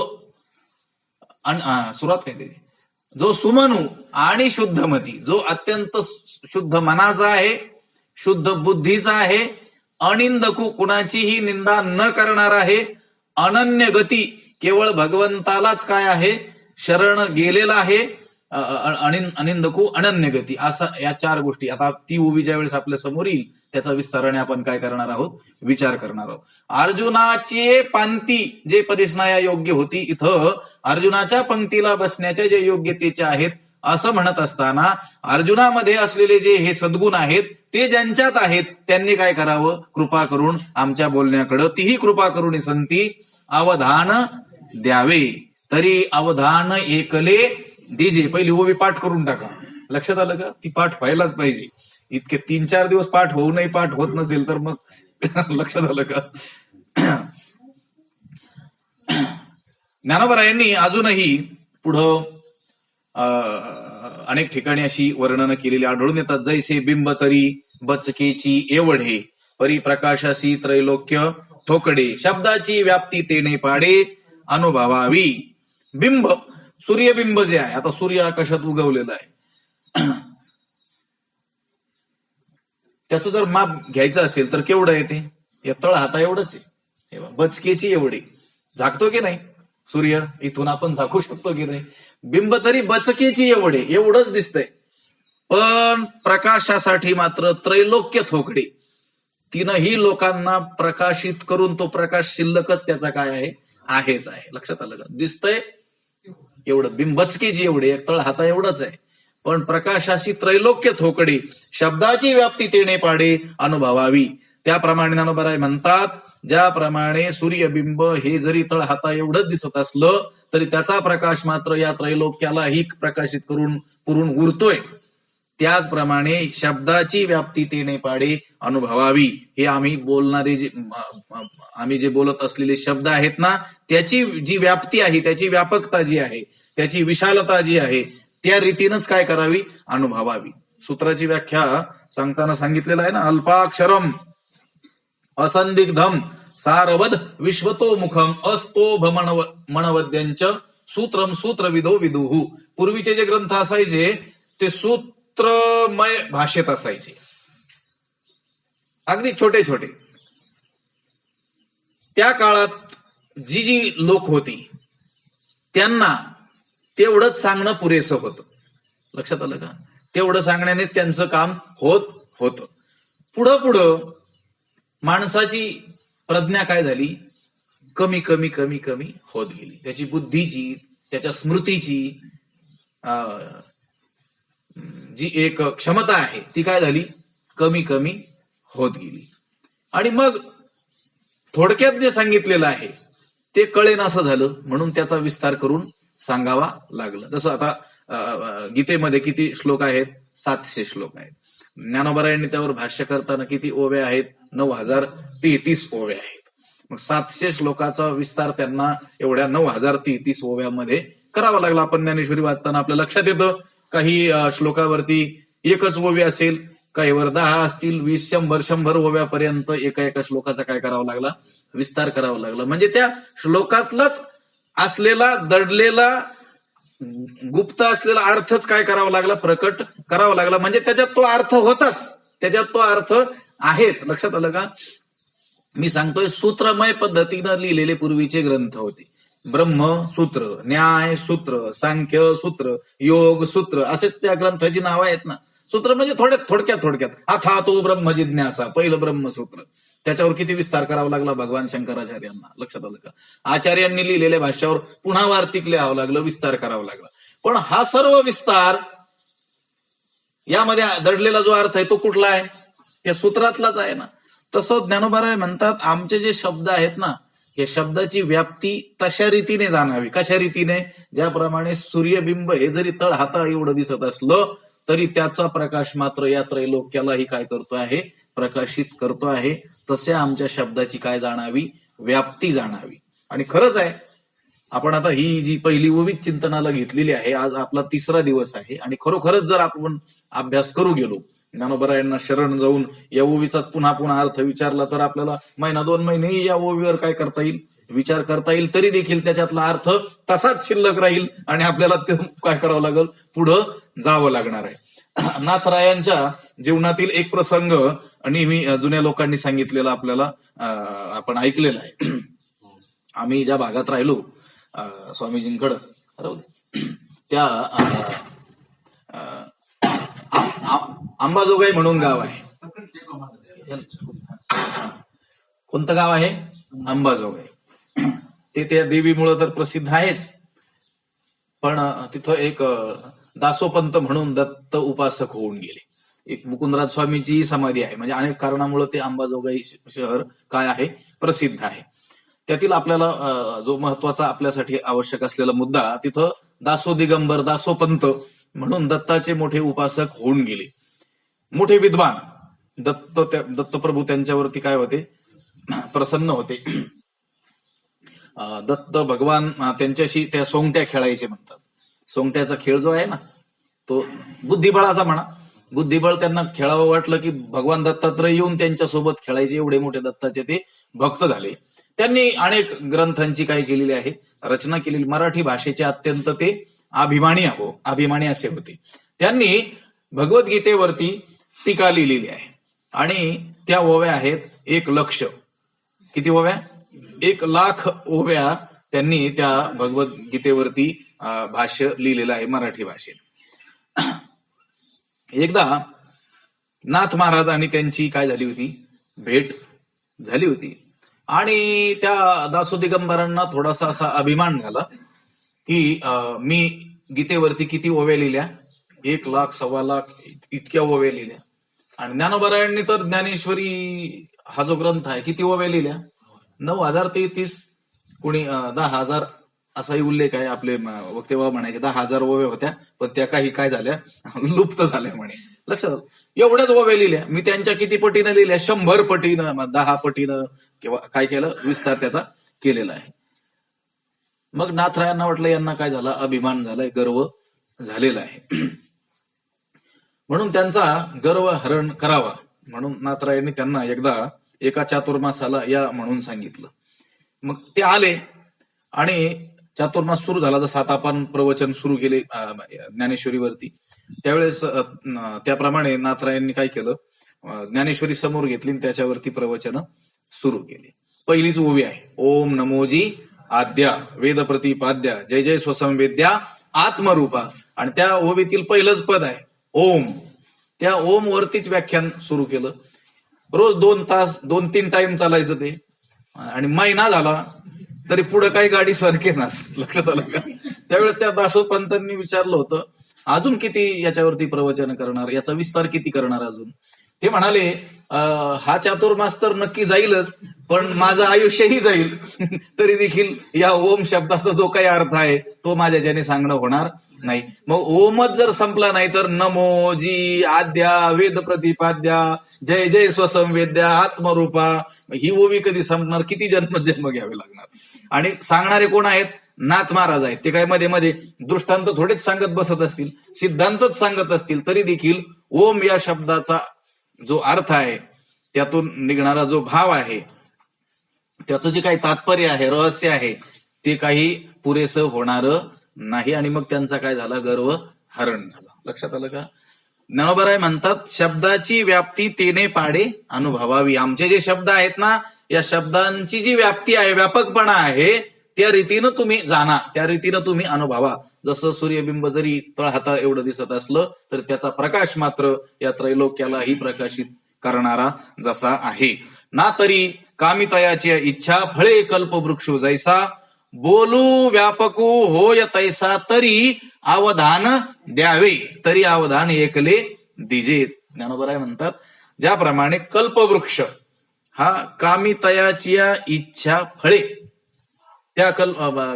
सुरुवात काय त्याची, जो सुमनु आणि शुद्धमती, जो अत्यंत शुद्ध मनाचा आहे, शुद्ध बुद्धीचा आहे, अनिंदकू कुणाचीही निंदा न करणार आहे, अनन्य गती केवळ भगवंतालाच काय आहे, शरण गेलेला आहे, अनिंदकू अनन्य गती, असा या 4 गोष्टी. आता ती उभी ज्या वेळेस आपल्या समोर येईल त्याचा विस्ताराने आपण काय करणार आहोत, विचार करणार आहोत. अर्जुनाची पंक्ती जे परिसणया योग्य होती, इथं अर्जुनाच्या पंक्तीला बसण्याच्या जे योग्यतेचे आहेत असं म्हणत असताना अर्जुनामध्ये असलेले जे हे सद्गुण आहेत ते ज्यांच्यात आहेत त्यांनी काय करावं, कृपा करून आमच्या बोलण्याकडं, तीही कृपा करून संती अवधान द्यावे. तरी अवधान एकले दिजे. पहिली ओवी पाठ करून टाका. लक्षात आलं का? ती पाठ व्हायलाच पाहिजे. इतके 3-4 दिवस पाठ होऊनही पाठ होत नसेल तर मग लक्षात आलं का? ज्ञानोबरायांनी अजूनही पुढं अनेक ठिकाणी अशी वर्णनं केलेली आढळून येतात. जैसे बिंब तरी बचकेची एवढे, परिप्रकाशासी त्रैलोक्य ठोकडे, शब्दाची व्याप्ती तेने पाडे अनुभवावी. बिंब, सूर्यबिंब जे आहे, आता सूर्य आकाशात उगवलेला आहे, त्याचं जर माप घ्यायचं असेल तर केवढं आहे ते? या तळ हाता एवढंच आहे. बचकेची एवढी झाकतो की नाही सूर्य? इथून आपण झाकू शकतो की नाही? बिंब तरी बचकेची एवढे, एवढंच दिसतंय, पण प्रकाशासाठी मात्र त्रैलोक्य थोकडे. तीनही लोकांना प्रकाशित करून तो प्रकाश शिल्लकच त्याचा काय आहे, आहेच आहे. लक्षात आलं का? दिसतंय एवढं, बिंबचकेची एवढे, एक तळ हाता एवढंच आहे, पण प्रकाशाशी त्रैलोक्य थोकडे, शब्दाची व्याप्ती तेने पाडे अनुभवावी. त्याप्रमाणे ज्ञानोबराय म्हणतात, ज्याप्रमाणे सूर्यबिंब हे जरी तळ हाता एवढंच दिसत असलं तरी त्याचा प्रकाश मात्र या त्रैलोक्यालाही प्रकाशित करून पुरून उरतोय, त्याचप्रमाणे शब्दाची व्याप्ती तेने पाडे अनुभवावी. हे आम्ही बोलणारे आम्ही जे बोलत असलेले शब्द आहेत ना, त्याची जी व्याप्ती आहे, त्याची व्यापकता जी आहे, त्याची विशालता जी आहे, त्या रीतीनंच काय करावी, अनुभवावी. सूत्राची व्याख्या सांगताना सांगितलेलं आहे ना, अल्पाक्षरम असंदिग्धम सारवद विश्वतोमुखम अस्तोभ मणवद्यंच सूत्रम सूत्रविदो विदुहू. पूर्वीचे जे ग्रंथ असायचे ते सूत्रमय भाषेत असायचे, अगदी छोटे छोटे. त्या काळात जी जी लोक होती त्यांना तेवढंच सांगणं पुरेसं होतं. लक्षात आलं का? तेवढं सांगण्याने त्यांचं काम होत होतं. पुढं पुढं माणसाची प्रज्ञा काय झाली, कमी कमी कमी कमी होत गेली. त्याची बुद्धीची, त्याच्या स्मृतीची जी एक क्षमता आहे ती काय झाली, कमी कमी होत गेली. आणि मग थोडक्यात जे सांगितलेलं आहे ते कळेनासं झालं, म्हणून त्याचा विस्तार करून सांगावा लागलं. जसं आता गीतेमध्ये किती श्लोक आहेत, 700 श्लोक आहेत. ज्ञानोबरायांनी त्यावर भाष्य करताना किती ओव्या आहेत, 9033 ओव्या आहेत. मग 700 श्लोकाचा विस्तार त्यांना एवढ्या 9033 ओव्यामध्ये करावा लागला. आपण ज्ञानेश्वरी वाचताना आपल्या लक्षात येतं, काही श्लोकावरती एकच ओवी असेल, काहीवर 10 असतील, 20, 100 ओव्यापर्यंत एका एका श्लोकाचा काय करावा लागला, विस्तार करावा लागला. म्हणजे त्या श्लोकातलाच असलेला, दडलेला, गुप्त असलेला अर्थच काय करावा लागला, प्रकट करावा लागला. म्हणजे त्याच्यात तो अर्थ होताच, त्याच्यात तो अर्थ आहेच. लक्षात आलं का? मी सांगतोय, सूत्रमय पद्धतीनं लिहिलेले पूर्वीचे ग्रंथ होते. ब्रह्मसूत्र, न्याय सूत्र, सांख्य सूत्र, योग सूत्र, असेच त्या ग्रंथाची नावं आहेत ना. सूत्र म्हणजे थोडक्यात अथा तो ब्रह्म जिज्ञासा, पहिलं ब्रह्मसूत्र. त्याच्यावर किती विस्तार करावा लागला भगवान शंकराचार्यांना. लक्षात आलं का? आचार्यांनी लिहिलेल्या भाष्यावर पुन्हा वार्तिक लिहावं लागलं, विस्तार करावा लागला. पण हा सर्व विस्तार यामध्ये दडलेला जो अर्थ आहे तो कुठला आहे, त्या सूत्रातलाच आहे ना. तसं ज्ञानोबराय म्हणतात, आमचे जे शब्द आहेत ना, या शब्दाची व्याप्ती तशा रीतीने जाणावी. कशा रीतीने? ज्याप्रमाणे सूर्यबिंब हे जरी तळ हाता एवढं दिसत असलं तरी त्याचा प्रकाश मात्र या त्रैलोक्यालाही काय करतो आहे, प्रकाशित करतो आहे. तसे आमच्या शब्दाची काय जाणावी, व्याप्ती जाणावी. आणि खरंच आहे, आपण आता ही जी पहिली ओवी चिंतनाला घेतलेली आहे, आज आपला 3रा दिवस आहे. आणि खरोखरच जर आपण अभ्यास करू गेलो, ज्ञानोबरायांना शरण जाऊन या ओवीचा पुन्हा पुन्हा अर्थ विचारला, तर आपल्याला महिना 2 महिनेही या ओवीवर काय करता येईल, विचार करता येईल. तरी देखील त्याच्यातला अर्थ तसाच शिल्लक राहील आणि आपल्याला काय करावं लागेल, पुढं जावं लागणार आहे. नाथरायांच्या जीवनातील एक प्रसंग नेहमी जुन्या लोकांनी सांगितलेला आपल्याला आपण ऐकलेला आहे. आम्ही ज्या भागात राहिलो स्वामीजींकडं, त्या अंबाजोगाई म्हणून गाव आहे. कोणतं गाव आहे? अंबाजोगाई. ते त्या देवीमुळं तर प्रसिद्ध आहेच, पण तिथं एक दासोपंत म्हणून दत्त उपासक होऊन गेले. एक मुकुंदराज स्वामीची समाधी आहे. म्हणजे अनेक कारणामुळे ते अंबाजोगाई शहर काय आहे, प्रसिद्ध आहे. त्यातील आपल्याला जो महत्वाचा आपल्यासाठी आवश्यक असलेला मुद्दा, तिथं दासो दिगंबर दासोपंत म्हणून दत्ताचे मोठे उपासक होऊन गेले, मोठे विद्वान. दत्तप्रभू त्यांच्यावरती काय होते, प्रसन्न होते. दत्त भगवान त्यांच्याशी त्या सोंगट्या खेळायचे म्हणतात. सोंगट्याचा खेळ जो आहे ना, तो बुद्धिबळाचा म्हणा. बुद्धिबळ त्यांना खेळावं वाटलं की भगवान दत्तात्रय येऊन त्यांच्यासोबत खेळायचे. एवढे मोठे दत्ताचे ते भक्त झाले. त्यांनी अनेक ग्रंथांची काय केलेली आहे, रचना केलेली. मराठी भाषेचे अत्यंत ते अभिमानी असे होते. त्यांनी भगवद्गीतेवरती टीका लिहिलेली आहे आणि त्या ओव्या आहेत 1,00,000. किती ओव्या? 1,00,000 ओव्या त्यांनी त्या भगवद्गीतेवरती भाष्य लिहिलेलं आहे मराठी भाषेत. एकदा नाथ महाराज आणि त्यांची काय झाली होती, भेट झाली होती. आणि त्या दासो दिगंबरांना थोडासा असा अभिमान झाला की मी गीतेवरती किती ओव्या लिहिल्या, 1,00,000 1,00,000 इतक्या ओव्या लिहिल्या. आणि ज्ञानोबरायांनी तर ज्ञानेश्वरी हा जो ग्रंथ आहे किती ओव्या लिहिल्या, 9033. कोणी 10,000 असाही उल्लेख आहे. आपले वक्तेवा म्हणायचे 10,000 ओव्या होत्या, पण त्या काही काय झाल्या, लुप्त झाल्या म्हणे. लक्षात, एवढ्याच ओव्या लिहिल्या. मी त्यांच्या किती पटीनं लिहिल्या, 100 पटीनं, 10 पटीनं किंवा काय केलं, विस्तार त्याचा केलेला आहे. मग नाथरायांना वाटलं यांना काय झालं, अभिमान झालाय, गर्व झालेला आहे. म्हणून त्यांचा गर्व हरण करावा म्हणून नाथरायांनी त्यांना एकदा एका चातुर्मासाला या म्हणून सांगितलं. मग ते आले आणि चातुर्मास सुरू झाला. जसं आता आपण प्रवचन सुरू केले ज्ञानेश्वरीवरती, त्यावेळेस त्याप्रमाणे नाथरायांनी काय केलं, ज्ञानेश्वरी समोर घेतली आणि त्याच्यावरती प्रवचन सुरू केले. पहिलीच ओवी आहे, ओम नमोजी आद्या वेद प्रतिपाद्या जय जय स्वसंवेद्या आत्मरूपा. आणि त्या ओवीतील पहिलंच पद आहे ओम. त्या ओम वरतीच व्याख्यान सुरू केलं. रोज 2 तास 2-3 टाइम चालायचं ते, आणि महिना झाला तरी पुढे काही गाडी सरकेनाच. लक्षात आलं का? त्यावेळेस त्या दासोपंतांनी विचारलं होतं, अजून किती याच्यावरती प्रवचन करणार, याचा विस्तार किती करणार अजून? ते म्हणाले, हा चातुर्मास तर नक्की जाईलच, पण माझं आयुष्यही जाईल तरी देखील या ओम शब्दाचा जो काही अर्थ आहे तो माझ्याच्याने सांगणं होणार नाही. मग ओमच जर संपला नाही तर नमो जी आद्या वेद प्रतिपाद्या जय जय स्वसंवेद्या आत्मरूपा, ही ओवी कधी संपणार? किती जन्म घ्यावे लागणार? आणि सांगणारे कोण आहेत? नाथ महाराज आहेत. ते काय मध्ये मध्ये दृष्टांत थोडेच सांगत बसत असतील, सिद्धांतच सांगत असतील, तरी देखील ओम या शब्दाचा जो अर्थ आहे, त्यातून निघणारा जो भाव आहे, त्याचं जे काही तात्पर्य आहे, रहस्य आहे, ते काही पुरेसं होणार नाही. आणि मग त्यांचा काय झाला? गर्व हरण झाला. लक्षात आलं का? ज्ञानोबराय म्हणतात, शब्दाची व्याप्ती तेने पाडे अनुभवावी. आमचे जे शब्द आहेत ना, या शब्दांची जी व्याप्ती आहे, व्यापकपणा आहे, त्या रीतीनं तुम्ही जाणा, त्या रीतीनं तुम्ही अनुभवा. जसं सूर्यबिंब जरी तळहाता एवढं दिसत असलं तर त्याचा प्रकाश मात्र या त्रैलोक्यालाही प्रकाशित करणारा जसा आहे ना. तरी कामितयाची इच्छा फळे कल्पवृक्षो जैसा, बोलू व्यापकू होय तैसा, तरी अवधान द्यावे, तरी अवधान एकले दिजे. ज्ञानोबराय म्हणतात, ज्याप्रमाणे कल्पवृक्ष हा कामितयाची इच्छा फळे, त्या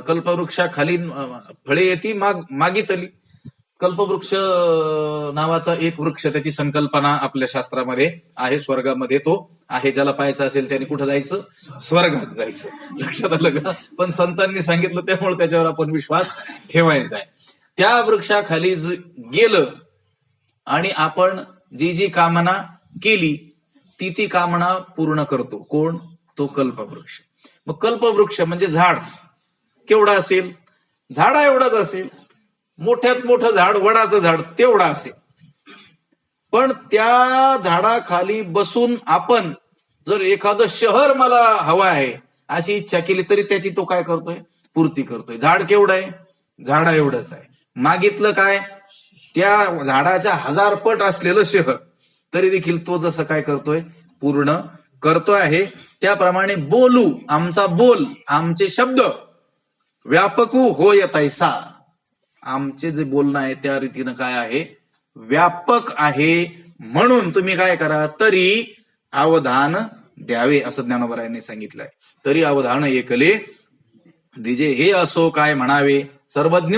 कल्पवृक्षाखाली फळे येती मागितली. कल्पवृक्ष नावाचा एक वृक्ष, त्याची संकल्पना आपल्या शास्त्रामध्ये आहे, स्वर्गामध्ये तो आहे. ज्याला पाहायचं असेल त्याने कुठं जायचं? स्वर्गात जायचं. लक्षात आलं का? पण संतांनी सांगितलं त्यामुळे त्याच्यावर आपण विश्वास ठेवायचा आहे. त्या वृक्षाखाली गेलं आणि आपण जी जी कामना केली ती कामना पूर्ण करतो. कोण? तो कल्पवृक्ष. मग कल्पवृक्ष म्हणजे झाड केवढा असेल? झाडा एवढाच असेल. मोठ्यात मोठं झाड, वडाचं झाड तेवढा असेल. पण त्या झाडाखाली बसून आपण जर एखादं शहर मला हवं आहे अशी इच्छा केली तरी त्याची तो काय करतोय? पूर्ती करतोय. झाड केवढं आहे? झाडा एवढंच आहे. मागितलं काय? त्या झाडाच्या 1000 पट असलेलं शहर, तरी देखील तो जसं काय करतोय? पूर्ण करतो आहे. त्याप्रमाणे बोलू, आमचा बोल, आमचे शब्द व्यापकू होय तैसा, आमचे जे बोलणं आहे त्या रीतीनं काय आहे? व्यापक आहे. म्हणून तुम्ही काय करा? तरी अवधान द्यावे, असं ज्ञानोबरायांनी सांगितलंय. तरी अवधान एकले दिजे, हे असो काय म्हणावे, सर्वज्ञ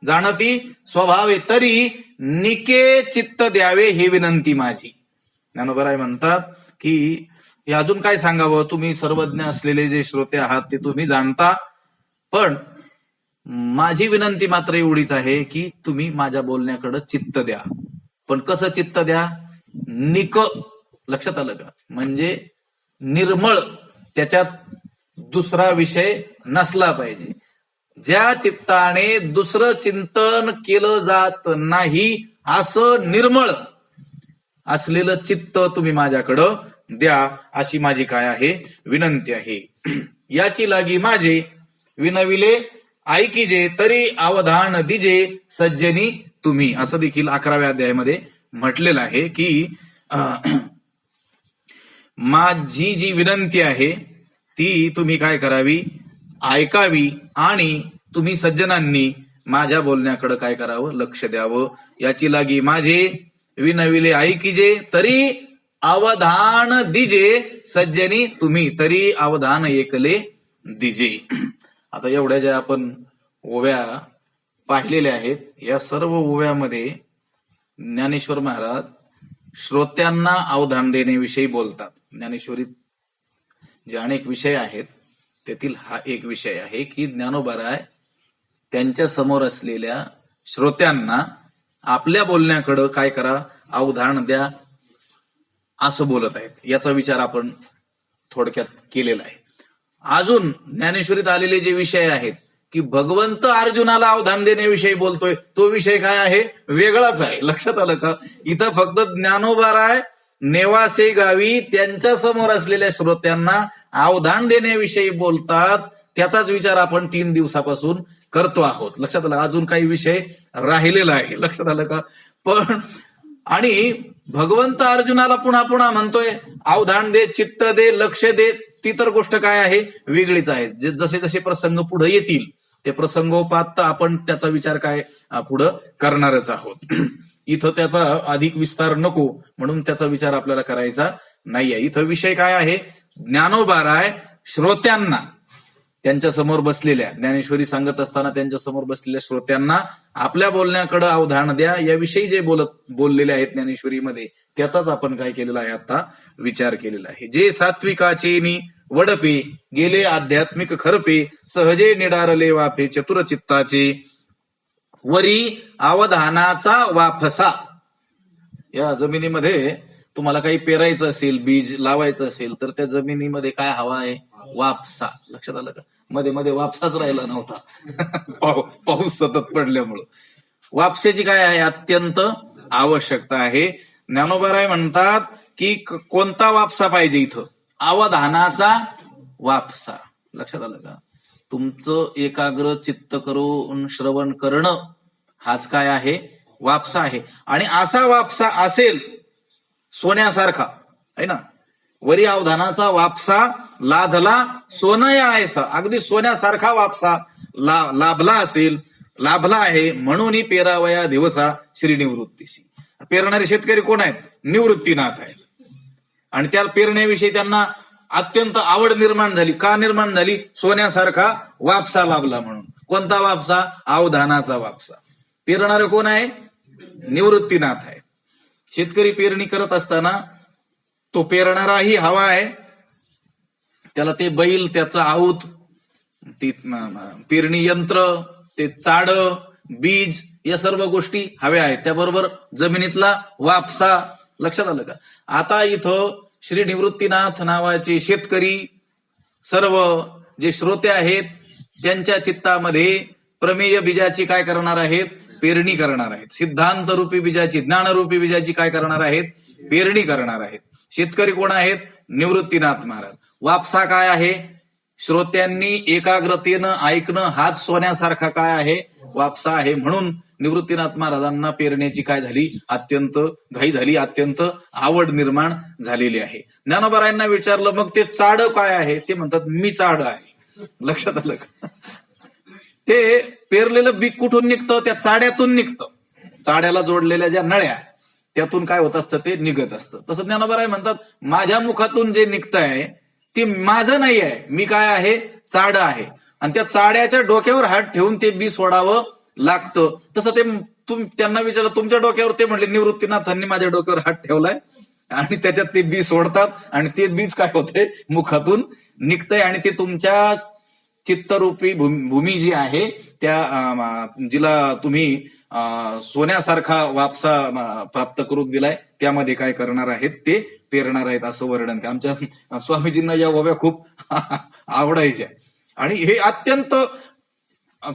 जाणती स्वभावे, तरी निके चित्त द्यावे, हे विनंती माझी. ज्ञानोबराय म्हणतात की हे अजून काय सांगावं? तुम्ही सर्वज्ञ असलेले जे श्रोते आहात ते तुम्ही जाणता, पण माझी विनंती मात्र एवढीच आहे की तुम्ही माझ्या बोलण्याकडे चित्त द्या. पण कसं चित्त द्या? निक. लक्षात आलं का? म्हणजे निर्मळ, त्याच्यात दुसरा विषय नसला पाहिजे. ज्या चित्ताने दुसरं चिंतन केलं जात नाही असं निर्मळ असलेलं चित्त तुम्ही माझ्याकडं द्या, अशी माझी काय आहे? विनंती आहे. याची लागी माझे विनविले ऐकिजे, तरी अवधान दिजे सज्जनी तुम्ही, असं देखील 11व्या अध्यायामध्ये म्हटलेलं आहे की माझी जी विनंती आहे ती तुम्ही काय करावी? ऐकावी, आणि तुम्ही सज्जनांनी माझ्या बोलण्याकडे काय करावं? लक्ष द्यावं. याची लागी माझे विनविले ऐकिजे, तरी अवधान दिजे सज्जनी तुम्ही, तरी अवधान एकले दिजे. आता एवढ्या ज्या आपण ओव्या पाहिलेल्या आहेत, या सर्व ओव्यामध्ये ज्ञानेश्वर महाराज श्रोत्यांना अवधान देण्याविषयी बोलतात. ज्ञानेश्वरीत जे अनेक विषय आहेत त्यातील हा एक विषय आहे की ज्ञानोबराय त्यांच्या समोर असलेल्या श्रोत्यांना आपल्या बोलण्याकडं काय करा? अवधान द्या, असं बोलत आहेत. याचा विचार आपण थोडक्यात केलेला आहे. अजून ज्ञानेश्वरीत आलेले जे विषय आहेत की भगवंत अर्जुनाला अवधान देण्याविषयी बोलतोय, तो विषय काय आहे? वेगळाच आहे. लक्षात आलं का? इथं फक्त ज्ञानोबराय नेवासे गावी त्यांच्या समोर असलेल्या श्रोत्यांना अवधान देण्याविषयी बोलतात. त्याचाच विचार आपण 3 दिवसापासून करतो आहोत. लक्षात आलं? अजून काही विषय राहिलेला आहे. लक्षात आलं का? पण आणि भगवंत अर्जुनाला पुन्हा पुन्हा म्हणतोय अवधान दे, चित्त दे, लक्ष दे, ती तर गोष्ट काय आहे वेगळीच आहे. जसे जसे प्रसंग पुढे येतील ते प्रसंगोपात आपण त्याचा विचार काय पुढं करणारच आहोत. इथं त्याचा अधिक विस्तार नको म्हणून त्याचा विचार आपल्याला करायचा नाहीये. इथं विषय काय आहे, ज्ञानोबाराय श्रोत्यांना, त्यांच्या समोर बसलेल्या, ज्ञानेश्वरी सांगत असताना त्यांच्या समोर बसलेल्या श्रोत्यांना आपल्या बोलण्याकडे अवधान द्या, याविषयी जे बोललेले आहेत ज्ञानेश्वरीमध्ये त्याचाच आपण काय केलेला आहे आता विचार केलेला आहे. जे सात्विकाचे वडपे गेले आध्यात्मिक खरपे, सहजे निडारले वाफे चतुर चित्ताचे, वरी अवधानाचा वाफसा. या जमिनीमध्ये तुम्हाला काही पेरायचं असेल, बीज लावायचं असेल तर त्या जमिनीमध्ये काय हवा आहे, वापसा. लक्षात आलं का? मध्ये मध्ये वापसाच राहिला नव्हता पाऊस सतत पडल्यामुळं. वापसेची काय आहे अत्यंत आवश्यकता आहे. ज्ञानोबाराय म्हणतात की कोणता वापसा पाहिजे इथं, अवधानाचा वापसा. लक्षात आलं का? तुमचं एकाग्र चित्त करून श्रवण करणं हाच काय आहे, वापसा आहे. आणि असा वापसा असेल सोन्यासारखा आहे ना, वरी अवधानाचा वापसा लाधला सोनया आहेसा, अगदी सोन्यासारखा वापसा लाभला असेल, लाभला आहे म्हणून पेरावया दिवसा श्री निवृत्तीशी. पेरणारे शेतकरी कोण आहेत, निवृत्तीनाथ आहेत. आणि त्या पेरण्याविषयी त्यांना अत्यंत आवड निर्माण झाली. का निर्माण झाली? सोन्यासारखा वापसा लाभला म्हणून. कोणता वापसा? अवधानाचा वापसा. पेरणारे कोण आहे? निवृत्तीनाथ आहे. शेतकरी पेरणी करत असताना तो पेरणाराही हवा आहे, त्याला ते बैल, त्याचं आऊत, ती पेरणी यंत्र, ते चाड, बीज, या सर्व गोष्टी हव्या आहेत. त्याबरोबर जमिनीतला वापसा. लक्षात आलं का? आता इथं श्री निवृत्तीनाथ नावाचे शेतकरी, सर्व जे श्रोते आहेत त्यांच्या चित्तामध्ये प्रमेय बीजाची काय करणार आहेत, पेरणी करणार आहेत. सिद्धांत रूपी बीजाची, ज्ञानरूपी बीजाची काय करणार आहेत, पेरणी करणार आहेत. शेतकरी कोण आहेत? निवृत्तीनाथ महाराज. वापसा काय आहे? श्रोत्यांनी एकाग्रतेनं ऐकणं हाच सोन्यासारखा काय आहे, वापसा आहे. म्हणून निवृत्तीनाथ महाराजांना पेरण्याची काय झाली, अत्यंत घाई झाली, अत्यंत आवड निर्माण झालेली आहे. ज्ञानोबारायांना विचारलं मग ते चाड काय आहे, ते म्हणतात मी चाड आहे. लक्षात आलं का? ते पेरलेलं बी कुठून निघतं, त्या चाड्यातून निघतं. चाड्याला जोडलेल्या ज्या नळ्या त्यातून काय होत असतं, ते निघत असतं. तसं ज्ञानोबाराय म्हणतात माझ्या मुखातून जे निघतंय ते माझं नाही आहे, मी काय आहे, चाड आहे. आणि त्या चाड्याच्या डोक्यावर हात ठेवून ते बी सोडावं लागतं. तसं ते त्यांना विचारलं तुमच्या डोक्यावर, ते म्हणले निवृत्तीनाथांनी माझ्या डोक्यावर हात ठेवलाय आणि त्याच्यात ते बी सोडतात आणि ते बीज काय होते, मुखातून निघतंय. आणि ते तुमच्या चित्तरूपी भूमी जी आहे, त्या जिला तुम्ही सोन्यासारखा वापसा प्राप्त करून दिलाय, त्यामध्ये काय करणार आहेत, ते पेरणार आहेत, असं वर्णन. आमच्या स्वामीजींना या ओव्या खूप आवडायच्या. आणि हे अत्यंत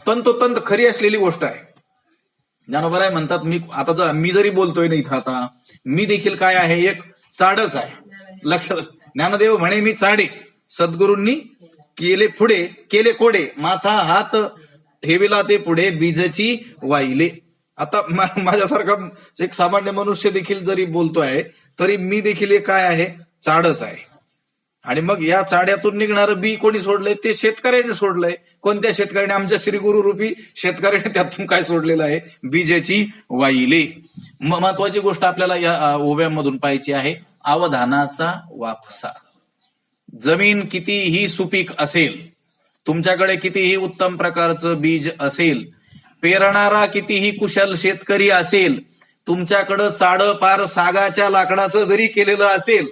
तंतोतंत खरी असलेली गोष्ट आहे. ज्ञानोबाराय म्हणतात मी जरी बोलतोय ना इथं, आता मी देखील काय आहे, एक चाडच आहे. लक्षात. ज्ञानदेव म्हणे मी चाडे, सद्गुरूंनी केले पुढे, केले कोडे, माथा हात ठेविला ते पुढे, बीजची वाहिले. आता माझ्यासारखा एक सामान्य मनुष्य देखील जरी बोलतोय तरी मी देखील एक काय आहे, चाडच आहे. आणि मग या चाड्यातून निघणारं बी कोणी सोडलंय, ते शेतकऱ्याने सोडलंय. कोणत्या शेतकऱ्याने? आमच्या श्री गुरु रूपी शेतकऱ्याने त्यातून काय सोडलेलं आहे, बीजाची वाहिले. महत्वाची गोष्ट आपल्याला या ओव्यामधून पाहायची आहे, अवधानाचा वापसा. जमीन कितीही सुपीक असेल, तुमच्याकडे कितीही उत्तम प्रकारचं बीज असेल, पेरणारा कितीही कुशल शेतकरी असेल, तुमच्याकडं चाड पार सागाच्या लाकडाचं जरी केलेलं असेल,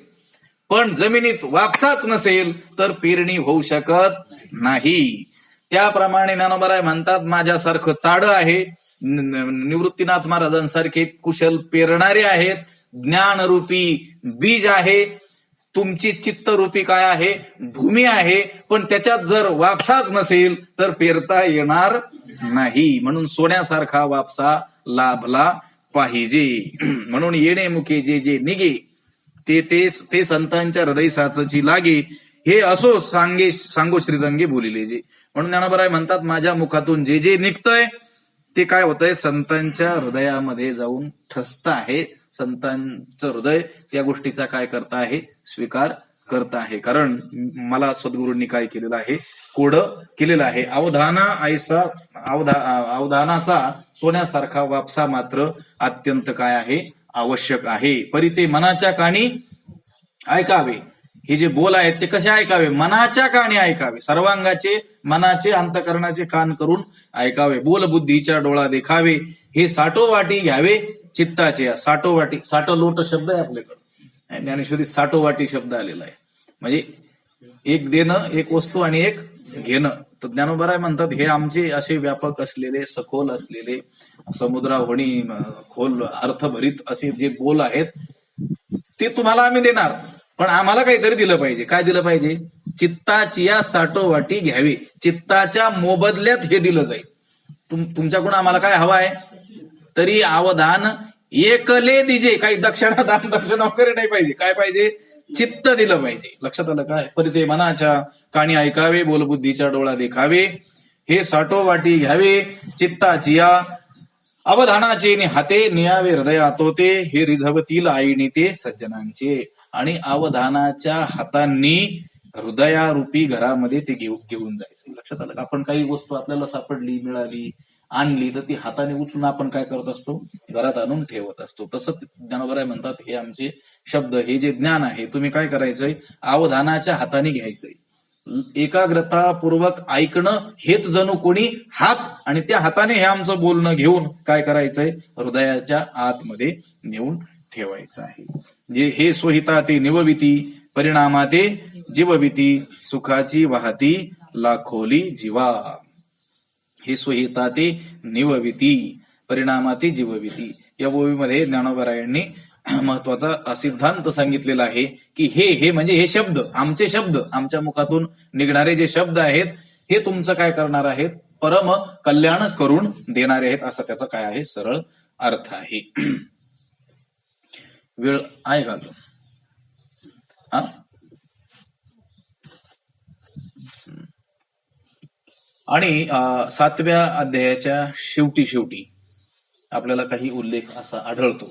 पण जमिनीत वापसाच नसेल तर पेरणी होऊ शकत नाही. त्याप्रमाणे ज्ञानोबाराय म्हणतात माझ्यासारखं चाड आहे, निवृत्तीनाथ महाराजांसारखे कुशल पेरणारे आहेत, ज्ञानरूपी बीज आहे, तुमची चित्तरूपी काय आहे, भूमी आहे, पण त्याच्यात जर वापसाच नसेल तर पेरता येणार नाही. म्हणून सोन्यासारखा वापसा लाभला पाहिजे. म्हणून येणे मुखे जे जे निगे, ते संतांच्या हृदय साचची लागे, हे असो सांगो श्रीरंगे बोलिले जे. म्हणून ज्ञानोबाराय म्हणतात माझ्या मुखातून जे जे निघतंय ते काय होतंय, संतांच्या हृदयामध्ये जाऊन ठसत आहे, संतांचं हृदय त्या गोष्टीचा काय करता आहे, स्वीकार करत आहे. कारण मला सद्गुरूंनी काय केलेलं आहे, कोड केलेलं आहे. अवधानाचा सोन्यासारखा वापसा मात्र अत्यंत काय आहे, आवश्यक आहे. परी ते मनाच्या कानी ऐकावे. हे जे बोल आहेत ते कसे ऐकावे, मनाच्या कानी ऐकावे. सर्वांगाचे मनाचे अंतकरणाचे कान करून ऐकावे. बोल बुद्धीच्या डोळा देखावे. हे साठोवाटी घ्यावे चित्ताचे. साठोवाटी, साठलोट शब्द आहे आपल्याकडे, ज्ञानेश्वरी साठोवाटी शब्द आलेला आहे. म्हणजे एक देणं, एक वस्तू आणि एक घेणं. तर ज्ञानोबराय म्हणतात हे आमचे असे व्यापक असलेले, सखोल असलेले, समुद्राहोणी खोल अर्थभरीत असे जे बोल आहेत ते तुम्हाला आम्ही देणार, पण आम्हाला काहीतरी दिलं पाहिजे. काय दिलं पाहिजे, चित्ताची या साठोवाटी घ्यावी. चित्ताच्या मोबदल्यात हे दिलं जाईल. तुमच्याकडून आम्हाला काय हवं आहे, तरी अवधान एकले दिजे. काही दक्षिणा, दान दक्षिणा वगैरे नाही पाहिजे. काय पाहिजे, चित्त दिलं पाहिजे. लक्षात आलं काय. परी ते मनाच्या कानी ऐकावे. बोलबुद्धीचा डोळा देखावे. हे साठोवाटी घ्यावे चित्ताची या अवधानाचे हाते नियावे हृदय आतोते. हे रिझवतील आईनी ते सज्जनांचे. आणि अवधानाच्या हातांनी हृदयारूपी घरामध्ये ते घेऊन जायचं. लक्षात आलं. आपण काही वस्तू आपल्याला सापडली, मिळाली, आणली तर ती हाताने उचलून आपण काय करत असतो, घरात आणून ठेवत असतो. तसं ज्ञानोबराय म्हणतात हे आमचे शब्द, हे जे ज्ञान आहे तुम्ही काय करायचंय, अवधानाच्या हाताने घ्यायचंय. एकाग्रतापूर्वक ऐकणं हेच जणू कोणी हात, आणि त्या हाताने हे आमचं बोलणं घेऊन काय करायचंय, हृदयाच्या आतमध्ये नेऊन ठेवायचं आहे. जे हे स्वहिता ते निवविती, परिणामा ते जीवविती, सुखाची वाहती लाखोली जीवा. हे स्वहिता ते निवविती, परिणामा ते जीवविती. या ओवीमध्ये ज्ञानोबरायांनी महत्वाचा सिद्धांत सांगितलेला आहे की हे म्हणजे हे शब्द, आमचे शब्द, आमच्या मुखातून निघणारे जे शब्द आहेत हे तुमचं काय करणार आहेत, परम कल्याण करून देणारे आहेत. असा त्याचा काय आहे, सरळ अर्थ आहे. वेळ आहे का हा. आणि 7व्या अध्यायाच्या शेवटी आपल्याला काही उल्लेख असा आढळतो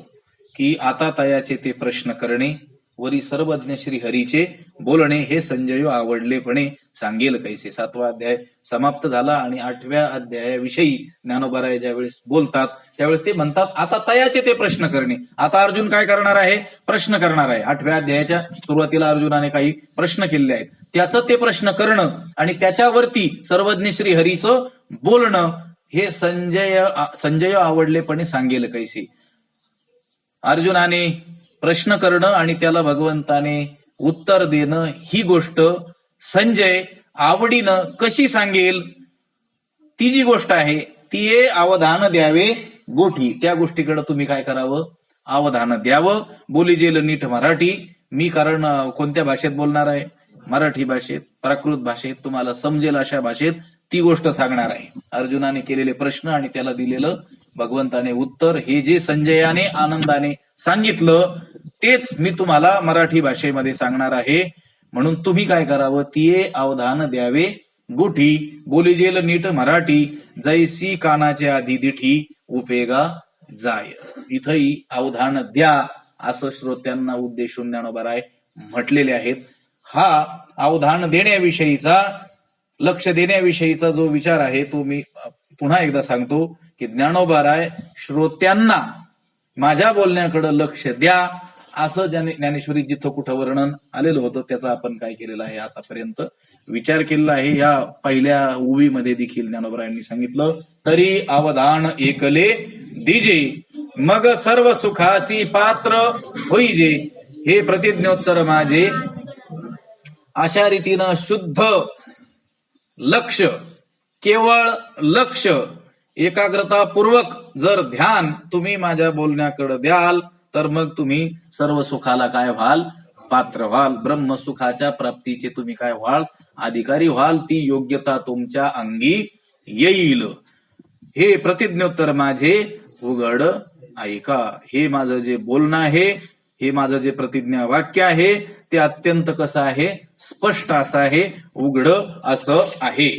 की आता तयाचे ते प्रश्न करणे, वरी सर्वज्ञ श्री हरीचे बोलणे, हे संजय आवडलेपणे सांगेल कैसे. 7वा अध्याय समाप्त झाला आणि 8व्या अध्यायाविषयी ज्ञानोबराय ज्यावेळेस बोलतात त्यावेळेस ते म्हणतात आता तयाचे ते प्रश्न करणे. आता अर्जुन काय करणार आहे, प्रश्न करणार आहे. 8व्या अध्यायाच्या सुरुवातीला अर्जुनाने काही प्रश्न केले आहेत, त्याचं ते प्रश्न करणं आणि त्याच्यावरती सर्वज्ञ श्री हरीचं बोलणं, हे संजय आवडलेपणे सांगेल कैसे. अर्जुनाने प्रश्न करणं आणि त्याला भगवंताने उत्तर देणं ही गोष्ट संजय आवडीनं कशी सांगेल, ती जी गोष्ट आहे ती अवधान द्यावे गोठी. त्या गोष्टीकडे तुम्ही काय करावं, अवधान द्यावं. बोली जेल नीट मराठी. मी कारण कोणत्या भाषेत बोलणार आहे, मराठी भाषेत, प्राकृत भाषेत, तुम्हाला समजेल अशा भाषेत ती गोष्ट सांगणार आहे. अर्जुनाने केलेले प्रश्न आणि त्याला दिलेलं भगवंताने उत्तर, हे जे संजयाने आनंदाने सांगितलं तेच मी तुम्हाला मराठी भाषेमध्ये सांगणार आहे. म्हणून तुम्ही काय करावं, ती अवधान द्यावे गुठी. बोली जेल नीट मराठी, जैसी कानाचे आधी दिठी उपेगा जाय. इथंही अवधान द्या असं श्रोत्यांना उद्देशून ज्ञानोबराय म्हटलेले आहेत. हा अवधान देण्याविषयीचा, लक्ष देण्याविषयीचा जो विचार आहे तो मी पुन्हा एकदा सांगतो की ज्ञानोबराय श्रोत्यांना माझ्या बोलण्याकडे लक्ष द्या असं ज्ञानेश्वरी जिथं कुठं वर्णन आलेलं होतं त्याचा आपण काय केलेलं आहे, आतापर्यंत विचार केलेला आहे. या पहिल्या उवीमध्ये देखील ज्ञानोबरायांनी सांगितलं, तरी अवधान एकले दिजे, मग सर्व सुखासी पात्र होईजे. हे प्रतिज्ञोत्तर माझे, अशा रीतीनं शुद्ध लक्ष, केवळ लक्ष, एकाग्रतापूर्वक जर ध्यान तुम्ही माझ्या बोलण्याकडे द्याल तर मग तुम्ही सर्व सुखाला काय व्हाल, पात्र व्हाल. ब्रह्मसुखाच्या प्राप्तीचे तुम्ही काय व्हाल, अधिकारी व्हाल. ती योग्यता तुमच्या अंगी येईल. हे प्रतिज्ञोत्तर माझे उघड ऐका. हे माझं जे बोलणं आहे, हे माझं जे प्रतिज्ञा वाक्य आहे ते अत्यंत कसं आहे, स्पष्ट असं आहे, उघड असं आहे.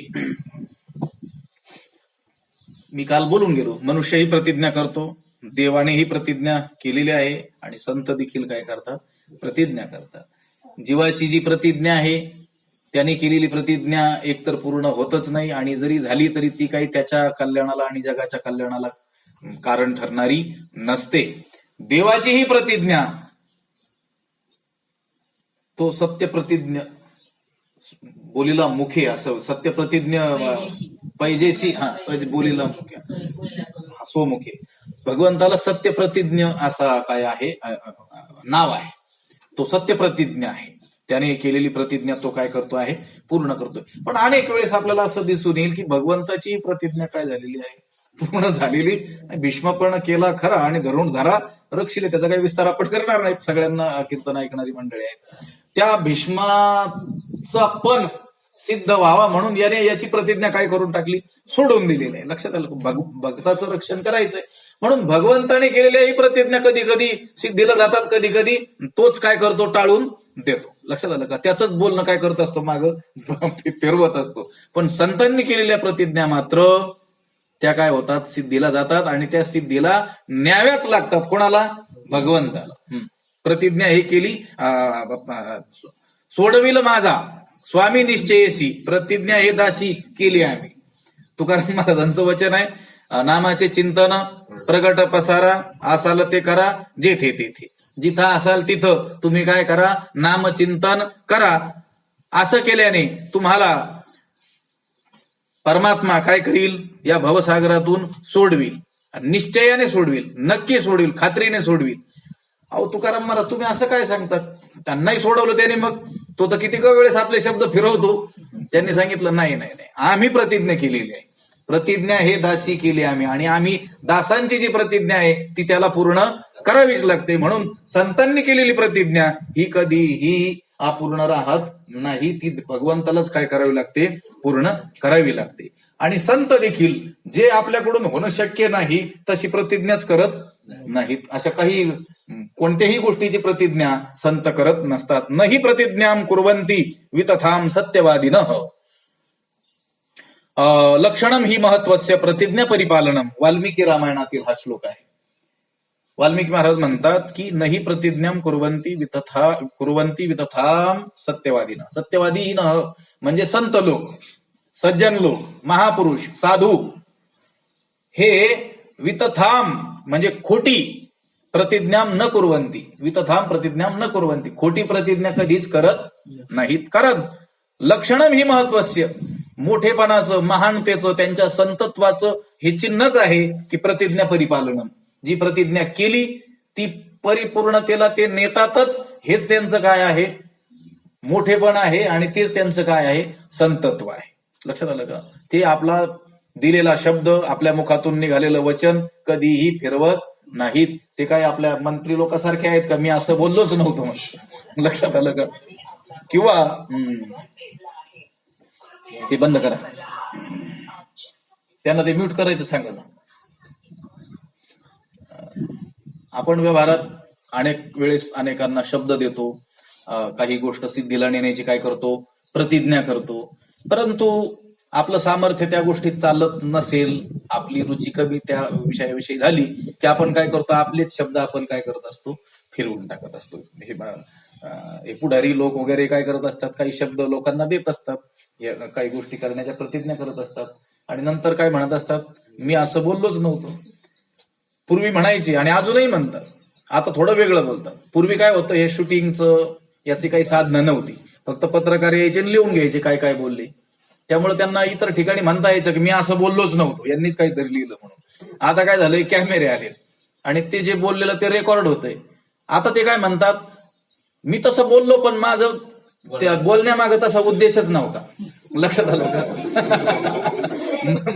मी काल बोलून गेलो, मनुष्यही प्रतिज्ञा करतो, देवाने ही प्रतिज्ञा केलेली आहे आणि संत देखील काय करतात, प्रतिज्ञा करतात. जीवाची जी प्रतिज्ञा आहे त्याने केलेली प्रतिज्ञा एकतर पूर्ण होतच नाही, आणि जरी झाली तरी ती काही त्याच्या कल्याणाला आणि जगाच्या कल्याणाला कारण ठरणारी नसते. देवाची ही प्रतिज्ञा, तो सत्य प्रतिज्ञ बोलीला मुखे, असं सत्य प्रतिज्ञ पैजेशी, बोलीला मुखे, स्वमुखे. भगवंताला सत्य प्रतिज्ञ असा काय आहे, नाव आहे. तो सत्य प्रतिज्ञा आहे. त्याने केलेली प्रतिज्ञा तो काय करतो आहे, पूर्ण करतोय. पण अनेक वेळेस आपल्याला असं दिसून येईल की भगवंताची प्रतिज्ञा काय झालेली आहे, पूर्ण झालेली. भीष्म पण केला खरा आणि धरून धरा रक्षिले, त्याचा काही विस्तार आपण करणार नाही. सगळ्यांना कीर्तन ऐकणारी मंडळी आहेत. त्या भीष्माचा पण सिद्ध व्हावा म्हणून याने याची प्रतिज्ञा काय करून टाकली, सोडून दिलेली आहे. लक्षात आलं, भक्ताचं रक्षण करायचंय म्हणून भगवंताने केलेल्या ही प्रतिज्ञा कधी कधी सिद्धीला जातात, कधी कधी तोच काय करतो, टाळून देतो. लक्षात आलं का, त्याच बोलणं काय करत असतो, माग फिरवत असतो. पण संतांनी केलेल्या प्रतिज्ञा मात्र त्या काय होतात, सिद्धीला जातात आणि त्या सिद्धीला न्याव्याच लागतात. कोणाला, भगवंताला. प्रतिज्ञा हे केली, सोडविल माझा स्वामी निश्चयेसी, प्रतिज्ञा हे दासी केली आम्ही. तुकाराम महाराजांचं वचन आहे, नामाचे चिंतन प्रगट पसारा, असाल ते करा जेथे तेथे. जिथं असाल तिथं तुम्ही काय करा, नामचिंतन करा. असं केल्याने तुम्हाला परमात्मा काय करील, या भवसागरातून सोडविल, निश्चयाने सोडविल, नक्की सोडविल, खात्रीने सोडविल. अहो तुकाराम महाराज तुम्ही असं काय सांगतात, त्यांनाही सोडवलं त्याने, मग तो तर किती वेळेस आपले शब्द फिरवतो. त्यांनी सांगितलं नाही नाही नाही, आम्ही प्रतिज्ञा केलेली आहे. प्रतिज्ञा हे दासी केली आम्ही, आणि आम्ही दासांची जी प्रतिज्ञा आहे ती त्याला पूर्ण करावीच लागते. म्हणून संतांनी केलेली प्रतिज्ञा ही कधीही अपूर्ण राहत नाही, ती भगवंतालाच काय करावी लागते, पूर्ण करावी लागते. आणि संत देखील जे आपल्याकडून होणं शक्य नाही तशी प्रतिज्ञाच करत नाहीत. अशा काही कोणत्याही गोष्टीची प्रतिज्ञा संत करत नसतात. नही प्रतिज्ञाम कुर्वन्ति वितथाम सत्यवादिनः. लक्षणम ही महत्वस्य प्रतिज्ञा परिपालनम. वाल्मिकी रामायणातील हा श्लोक आहे. वाल्मिकी महाराज म्हणतात की नही प्रतिज्ञाम कुर्वन्ति वितथाम सत्यवादिनः. सत्यवादी म्हणजे संत लोक, सज्जन लोक, महापुरुष, साधू, हे वितथाम म्हणजे खोटी प्रतिज्ञाम न कुर्वन्ति, वितथाम प्रतिज्ञाम न कुर्वन्ति, खोटी प्रतिज्ञा कधीच करत नाहीत. कारण लक्षणम ही महत्वस्य, मोठेपणाचं, महानतेचं, त्यांच्या संतत्वाचं हे चिन्हच आहे की प्रतिज्ञा परिपालनम. जी प्रतिज्ञा केली ती परिपूर्णतेला ते नेतातच, हेच त्यांचं काय आहे, मोठेपण आहे, आणि तेच त्यांचं काय आहे, संतत्व आहे. लक्षात आलं का, ते आपला दिलेला शब्द, आपल्या मुखातून निघालेलं वचन कधीही फिरवत नाहीत. ते काय आपल्या मंत्री लोकांसारखे आहेत का, मी असं बोललोच नव्हतं म्हणून. लक्षात आलं का, किंवा ते बंद करा, त्यांना ते म्यूट करायचं सांगा ना. आपण व्यवहारात अनेक वेळेस अनेकांना शब्द देतो, काही गोष्ट सिद्धीला नेण्याची काय करतो, प्रतिज्ञा करतो. परंतु आपलं सामर्थ्य त्या गोष्टीत चालत नसेल, आपली रुची कमी त्या विषयाविषयी झाली की आपण काय करतो, आपलेच शब्द आपण काय करत असतो, फिरवून टाकत असतो. हे पुढारी लोक वगैरे काय करत असतात, काही शब्द लोकांना देत असतात, काही गोष्टी करण्याच्या प्रतिज्ञा करत असतात, आणि नंतर काय म्हणत असतात, मी असं बोललोच नव्हतं. पूर्वी म्हणायचे आणि अजूनही म्हणतात, आता थोडं वेगळं बोलतात. पूर्वी काय होतं, हे शूटिंगचं याची काही साधनं नव्हती, फक्त पत्रकार यायचे लिहून घ्यायचे काय काय बोलले. त्यामुळे त्यांना इतर ठिकाणी म्हणता यायचं की मी असं बोललोच नव्हतो, यांनीच काहीतरी लिहिलं म्हणून. आता काय झालंय, कॅमेरे आले आणि ते जे बोललेलं ते रेकॉर्ड होतंय. आता ते काय म्हणतात, मी तसं बोललो पण माझं त्या बोलण्यामागे तसा उद्देशच नव्हता. लक्षात आलं का,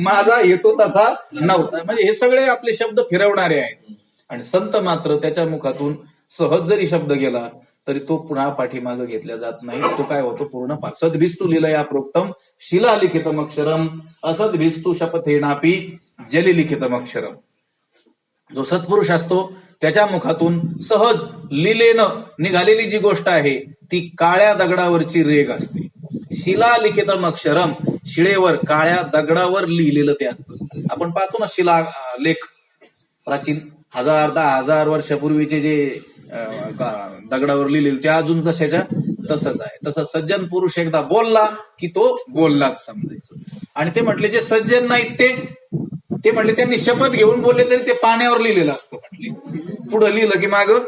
माझा हेतू तसा नव्हता. म्हणजे हे सगळे आपले शब्द फिरवणारे आहेत. आणि संत मात्र त्याच्या मुखातून सहज जरी शब्द गेला तरी तो पुन्हा पाठीमागे घेतला जात नाही. तो काय होतो, पूर्ण सद्भिस्तू लीलया प्रोक्तम शिला लिखितम अक्षरम असद्भिस्तू शपथेनापी जली लिखितम अक्षरम. जो सत्पुरुष असतो त्याच्या मुखातून सहज लीलेनं निघालेली जी गोष्ट आहे ती काळ्या दगडावरची रेग असते. शिला लिखितम अक्षरम, शिळेवर काळ्या दगडावर लिहिलेलं ते असतं. आपण पाहतो ना शिला लेख, प्राचीन 1000 वर्षापूर्वीचे जे दगडावर लिहिलेले ते अजून जशाच्या तसंच आहे. तसं सज्जन पुरुष एकदा बोलला की तो बोललाच समजायचं. आणि ते म्हटले जे सज्जन नाहीत ते म्हटले त्यांनी शपथ घेऊन बोलले तरी ते पाण्यावर लिहिलेलं असतं म्हटले. पुढं लिहिलं की मागं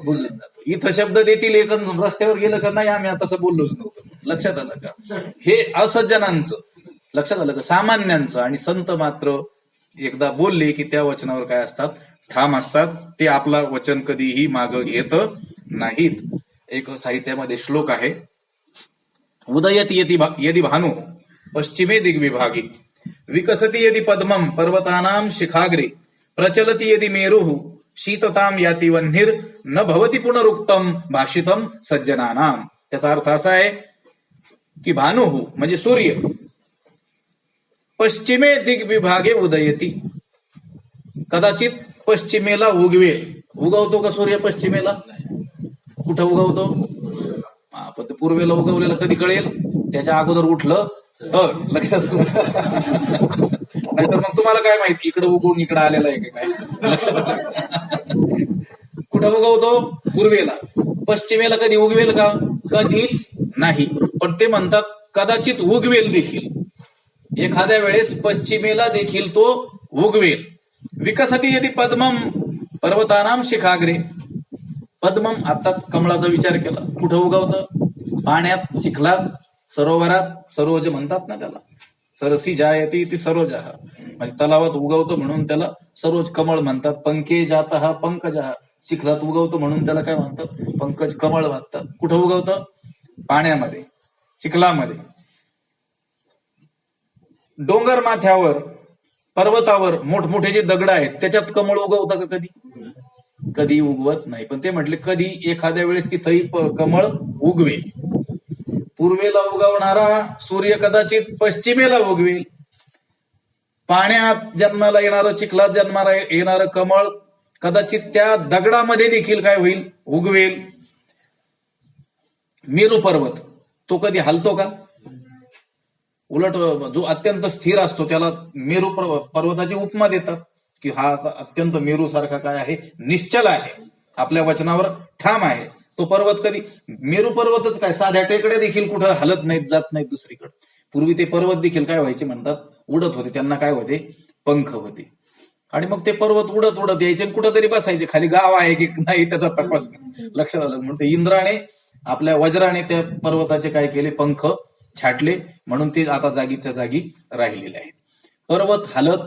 बोललं जातं. इथं शब्द देतील एक रस्त्यावर गेलं का नाही आम्ही तसं बोललोच नव्हतं. लक्षात आलं का? हे असज्जनांचं. लक्षात आलं का? सामान्यांचं. आणि संत मात्र एकदा बोलले की त्या वचनावर काय असतात, ठाम असतात. ते आपला वचन कधीही मागं घेत नाहीत. एक साहित्यामध्ये श्लोक आहे, उदयति यदि भानु पश्चिमे दिग्विभागी विकसति यदि पद्मम पर्वतानां शिखाग्रे प्रचलति यदि मेरुः शीतताम याति वह्निर न भवति पुनरुक्तम भाषितम सज्जनानाम. त्याचा अर्थ असा आहे की भानु म्हणजे सूर्य पश्चिमे दिग्विभागे उदयती, कदाचित पश्चिमेला उगवेल. उगवतो का सूर्य पश्चिमेला? कुठं उगवतो? पण ते पूर्वेला उगवलेलं कधी कळेल? त्याच्या अगोदर उठलं तर. लक्षात नाहीतर मग तुम्हाला काय माहिती इकडे उगवून इकडे आलेला आहे काय? लक्षात कुठं उगवतो? पूर्वेला. पश्चिमेला कधी उगवेल का? कधीच नाही. पण ते म्हणतात कदाचित उगवेल देखील. एखाद्या वेळेस पश्चिमेला देखील तो उगवेल. विकसती यदि पद्मम पर्वतानाम शिखाग्रे. पद्मम, आता कमळाचा विचार केला, कुठं उगवतं? पाण्यात, चिखलात, सरोवरात. सरोज म्हणतात ना त्याला. सरसी जायती ती सरोजा, म्हणजे तलावात उगवतं म्हणून त्याला सरोज कमळ म्हणतात. पंके जातः पंकजः, चिखलात उगवतं म्हणून त्याला काय म्हणतात? पंकज कमळ म्हणतात. कुठं उगवतं? पाण्यामध्ये, चिखलामध्ये. डोंगर माथ्यावर, पर्वतावर मोठमोठे जे दगड आहेत त्याच्यात कमळ उगवतं का कधी? कधी उगवत नाही. पण ते म्हटले कधी एखाद्या वेळेस तिथंही कमळ उगवेल. पूर्वेला उगवणारा सूर्य कदाचित पश्चिमेला उगवेल. पाण्यात जन्माला येणारं, चिखलात जन्माला येणारं कमळ कदाचित त्या दगडामध्ये देखील काय होईल? उगवेल. मेरू पर्वत तो कधी हलतो का? उलट जो अत्यंत स्थिर असतो त्याला मेरू पर्वताची उपमा देतात की हा अत्यंत मेरू सारखा काय आहे? निश्चल आहे, आपल्या वचनावर ठाम आहे. तो पर्वत कधी, मेरू पर्वतच काय साध्या टेकड्या देखील कुठं हलत नाहीत, जात नाहीत दुसरीकडे. पूर्वी ते पर्वत देखील काय व्हायचे म्हणतात? उडत होते. त्यांना काय होते? पंख होते. आणि मग ते पर्वत उडत उडत यायचे आणि कुठंतरी बसायचे. खाली गाव आहे की नाही त्याचा तपास लक्षात आलं. म्हणून ते इंद्राने आपल्या वज्राने त्या पर्वताचे काय केले? पंख छाटले. म्हणून ते आता जागीच्या जागी राहिलेले आहेत. पर्वत हलत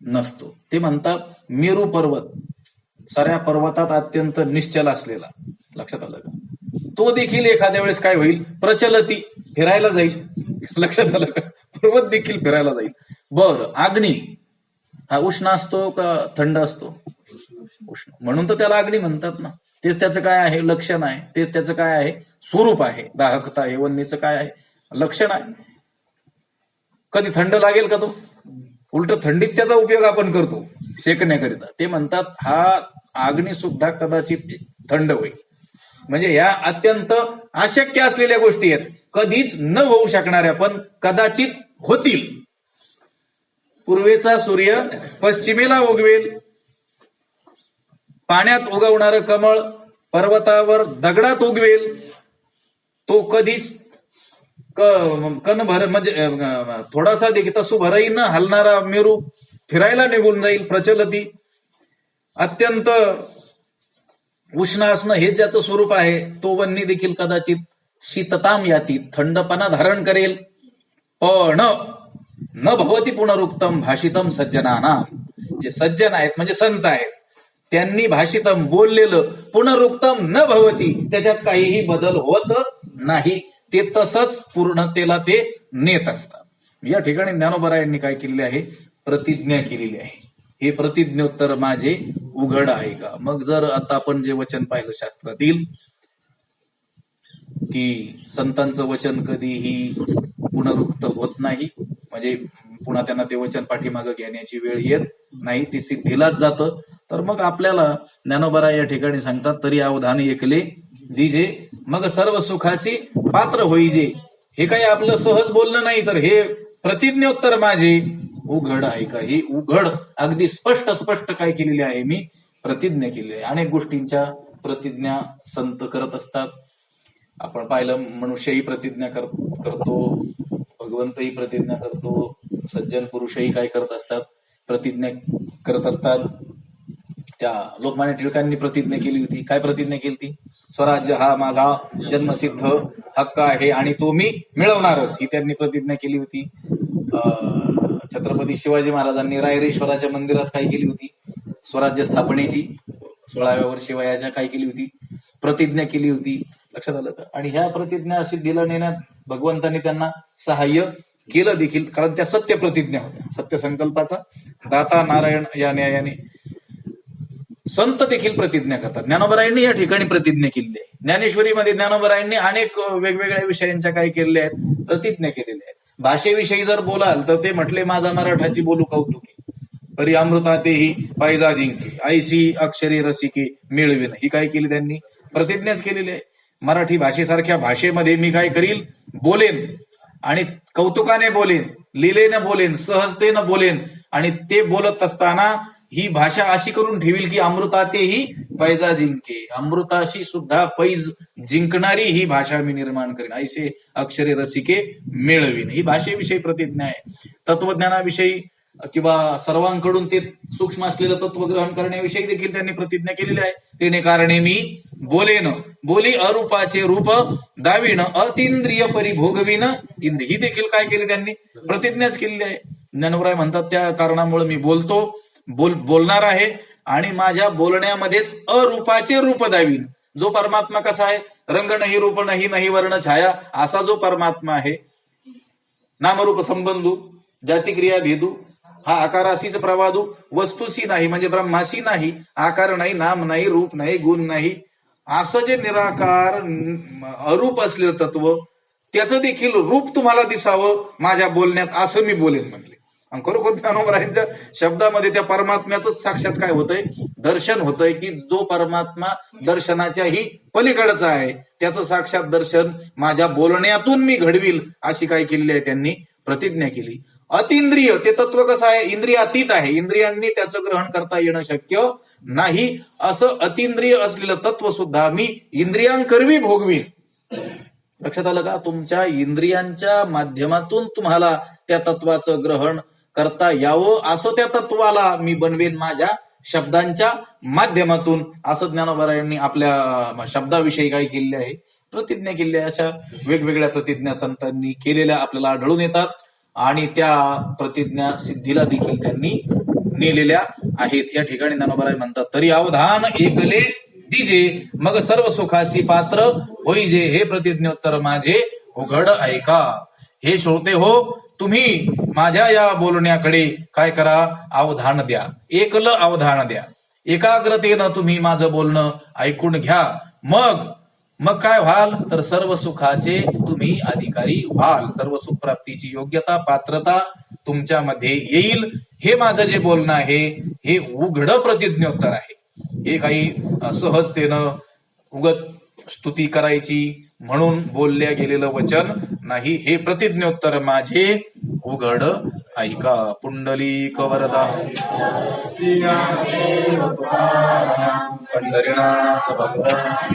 नसतो. ते म्हणतात मेरू पर्वत साऱ्या पर्वतात अत्यंत निश्चल असलेला. लक्षात आलं का? तो देखील एखाद्या वेळेस काय होईल? प्रचलती, फिरायला जाईल. लक्षात आलं का? पर्वत देखील फिरायला जाईल. बरं, अग्नी हा उष्ण असतो का थंड असतो? उष्ण. म्हणून तर त्याला अग्नी म्हणतात ना. तेच त्याचं काय आहे? लक्षण आहे. तेच त्याचं काय आहे? स्वरूप आहे. दाहकता आहे. वन्नीचं काय आहे? लक्षण आहे. कधी थंड लागेल का तो? उलट थंडीत त्याचा उपयोग आपण करतो शेकण्याकरिता. ते म्हणतात हा अग्नी सुद्धा कदाचित थंड होईल. म्हणजे ह्या अत्यंत अशक्य असलेल्या गोष्टी आहेत, कधीच न होऊ शकणाऱ्या, पण कदाचित होतील. पूर्वेचा सूर्य पश्चिमेला उगवेल. पाण्यात उगवणारं कमळ पर्वतावर, दगडात उगवेल. तो कधीच कणभर म्हणजे थोडासा देखील तसुभरही न हलणारा मेरू फिरायला निघून जाईल. प्रचलती, अत्यंत उष्ण असणं हे ज्याचं स्वरूप आहे. तो वन्नी देखील कदाचित शीतताम याती, थंडपणा धारण करेल. पण न भवती पुनरुक्तम भाषितम सज्जनानाम. जे सज्जन आहेत म्हणजे संत आहेत, त्यांनी भाषितम बोललेलं पुनरुक्तम न भवती, त्याच्यात काहीही बदल होत नाही. ते तसंच पूर्णतेला ते नेत असतात. या ठिकाणी ज्ञानोबरायांनी काय केलेले आहे? प्रतिज्ञा केलेली आहे. हे प्रतिज्ञोत्तर माझे उघड आहे का? मग जर आता आपण जे वचन पाहिलं शास्त्रातील की संतांचं वचन कधीही पुनरुक्त होत नाही, म्हणजे पुन्हा त्यांना ते वचन पाठीमागं घेण्याची वेळ येत नाही, ते सिद्धीलाच जातं. तर मग आपल्याला ज्ञानोबरा या ठिकाणी सांगतात, तरी अवधान ऐकले दिजे मग सर्व सुखासी पात्र होईजे. हे काही आपलं सहज बोलणं नाही, तर हे प्रतिज्ञोत्तर माझे उघड आहे का? ही उघड अगदी स्पष्ट काय केलेली आहे मी? प्रतिज्ञा केली आहे. अनेक गोष्टींच्या प्रतिज्ञा संत करत असतात. आपण पाहिलं, मनुष्यही प्रतिज्ञा करतो, भगवंतही प्रतिज्ञा करतो, सज्जन पुरुषही काय करत असतात, प्रतिज्ञा करत असतात. त्या लोकमान्य टिळकांनी प्रतिज्ञा केली होती. काय प्रतिज्ञा केली ती? स्वराज्य हा माझा जन्मसिद्ध हक्क आहे आणि तो मी मिळवणारच, ही त्यांनी प्रतिज्ञा केली होती. छत्रपती शिवाजी महाराजांनी रायरेश्वराच्या मंदिरात काय केली होती? स्वराज्य स्थापनेची 16व्या वर्षी वयाच्या काय केली होती? प्रतिज्ञा केली होती. लक्षात आलं का? आणि ह्या प्रतिज्ञा सिद्धीला नेण्यात भगवंतांनी त्यांना सहाय्य केलं देखील, कारण त्या सत्य प्रतिज्ञा होत्या. सत्य संकल्पाचा दाता नारायण या न्यायाने संत देखील प्रतिज्ञा करतात. ज्ञानोबरायांनी या ठिकाणी प्रतिज्ञा केलेली आहे. ज्ञानेश्वरीमध्ये ज्ञानोबरायांनी अनेक वेगवेगळ्या विषयांच्या काय केलेल्या आहेत? प्रतिज्ञा केलेल्या आहेत. भाषेविषयी जर बोलाल तर ते म्हटले, माझा मराठाची बोलू कौतुकी, परी अमृता तेही पायजा जिंके, ऐशी अक्षरे रसिके मिळविन. ही काय केली त्यांनी? प्रतिज्ञाच केलेली आहे. मराठी भाषेसारख्या भाषेमध्ये मी काय करील? बोलेन, आणि कौतुकाने बोलेन, लिलेनं बोलेन, सहजतेनं बोलेन, आणि ते बोलत असताना ही भाषा अशी करून ठेवील की अमृता तेही पैजा जिंके, अमृताशी सुद्धा पैज जिंकणारी ही भाषा मी निर्माण करेन, ऐसे अक्षरे रसिके मिळवीन. ही भाषेविषयी प्रतिज्ञा आहे. तत्वज्ञानाविषयी किंवा सर्वांकडून ते सूक्ष्म असलेलं तत्व ग्रहण करण्याविषयी देखील त्यांनी प्रतिज्ञा केलेली आहे. तेने कारणे मी बोलेन, बोली अरूपाचे रूप दाविण, अतिंद्रिय परिभोगविन इंद्रिय. ही देखील काय केली त्यांनी? प्रतिज्ञाच केलेली आहे. ज्ञानोबराय म्हणतात, त्या कारणामुळे मी बोलणार आहे, आणि माझ्या बोलण्यामध्येच अरूपाचे रूप दावीन. जो परमात्मा कसा आहे? रंग नाही, रूप नाही, नाही वर्ण छाया, असा जो परमात्मा आहे, नामरूप संबंधू, जातिक्रिया भेदू, हा आकाराशीच प्रवादू, वस्तूशी नाही म्हणजे ब्रह्माशी नाही, आकार नाही, नाम नाही, रूप नाही, गुण नाही, असं जे निराकार अरूप असलेलं तत्व, त्याचं देखील रूप तुम्हाला दिसावं माझ्या बोलण्यात, असं मी बोलेन म्हणले. आणि खरोखर ज्ञानोबरायांच्या शब्दामध्ये त्या परमात्म्याच साक्षात काय होतंय? दर्शन होतंय, की जो परमात्मा दर्शनाच्याही पलीकडचा आहे, त्याचं साक्षात दर्शन माझ्या बोलण्यातून मी घडविल, अशी काय केलेली आहे? त्यांनी प्रतिज्ञा केली. अतिंद्रिय ते तत्व कसं आहे? इंद्रियातीत आहे, इंद्रियांनी त्याचं ग्रहण करता येणं शक्य नाही, असं अतिंद्रिय असलेलं तत्व सुद्धा मी इंद्रियांकरवी भोगवीन. लक्षात आलं का? तुमच्या इंद्रियांच्या माध्यमातून तुम्हाला त्या तत्वाचं ग्रहण करता यावं, असं त्या तत्वाला मी बनवेन माझ्या शब्दांच्या माध्यमातून, असं ज्ञानोबरायांनी आपल्या शब्दाविषयी काय केलेले आहे? प्रतिज्ञा केलेली आहे. अशा वेगवेगळ्या प्रतिज्ञा संतांनी केलेल्या आपल्याला आढळून येतात, आणि त्या प्रतिज्ञा सिद्धीला देखील त्यांनी नेलेल्या आहेत. या ठिकाणी ज्ञानोबराय म्हणतात, तरी अवधान एकले दिजे, मग सर्व सुखासी पात्र होईजे, हे प्रतिज्ञोत्तर माझे उघड ऐका. हे श्रोते हो, तुम्ही माझ्या या बोलण्याकडे काय करा? अवधान द्या, एकल अवधान द्या, एकाग्रतेनं तुम्ही माझं बोलणं ऐकून घ्या. मग काय व्हाल? तर सर्व सुखाचे तुम्ही अधिकारी व्हाल, सर्व सुख प्राप्तीची योग्यता, पात्रता तुमच्यामध्ये येईल. हे माझं जे बोलणं आहे हे उघड प्रतिज्ञोत्तर आहे. हे काही सहजतेनं उगत स्तुती करायची म्हणून बोलल्या गेलेलं वचन नाही. हे प्रतिज्ञोत्तर माझे उघड ऐका. पुंडलिक वरदा पंढरीनाथ भगवान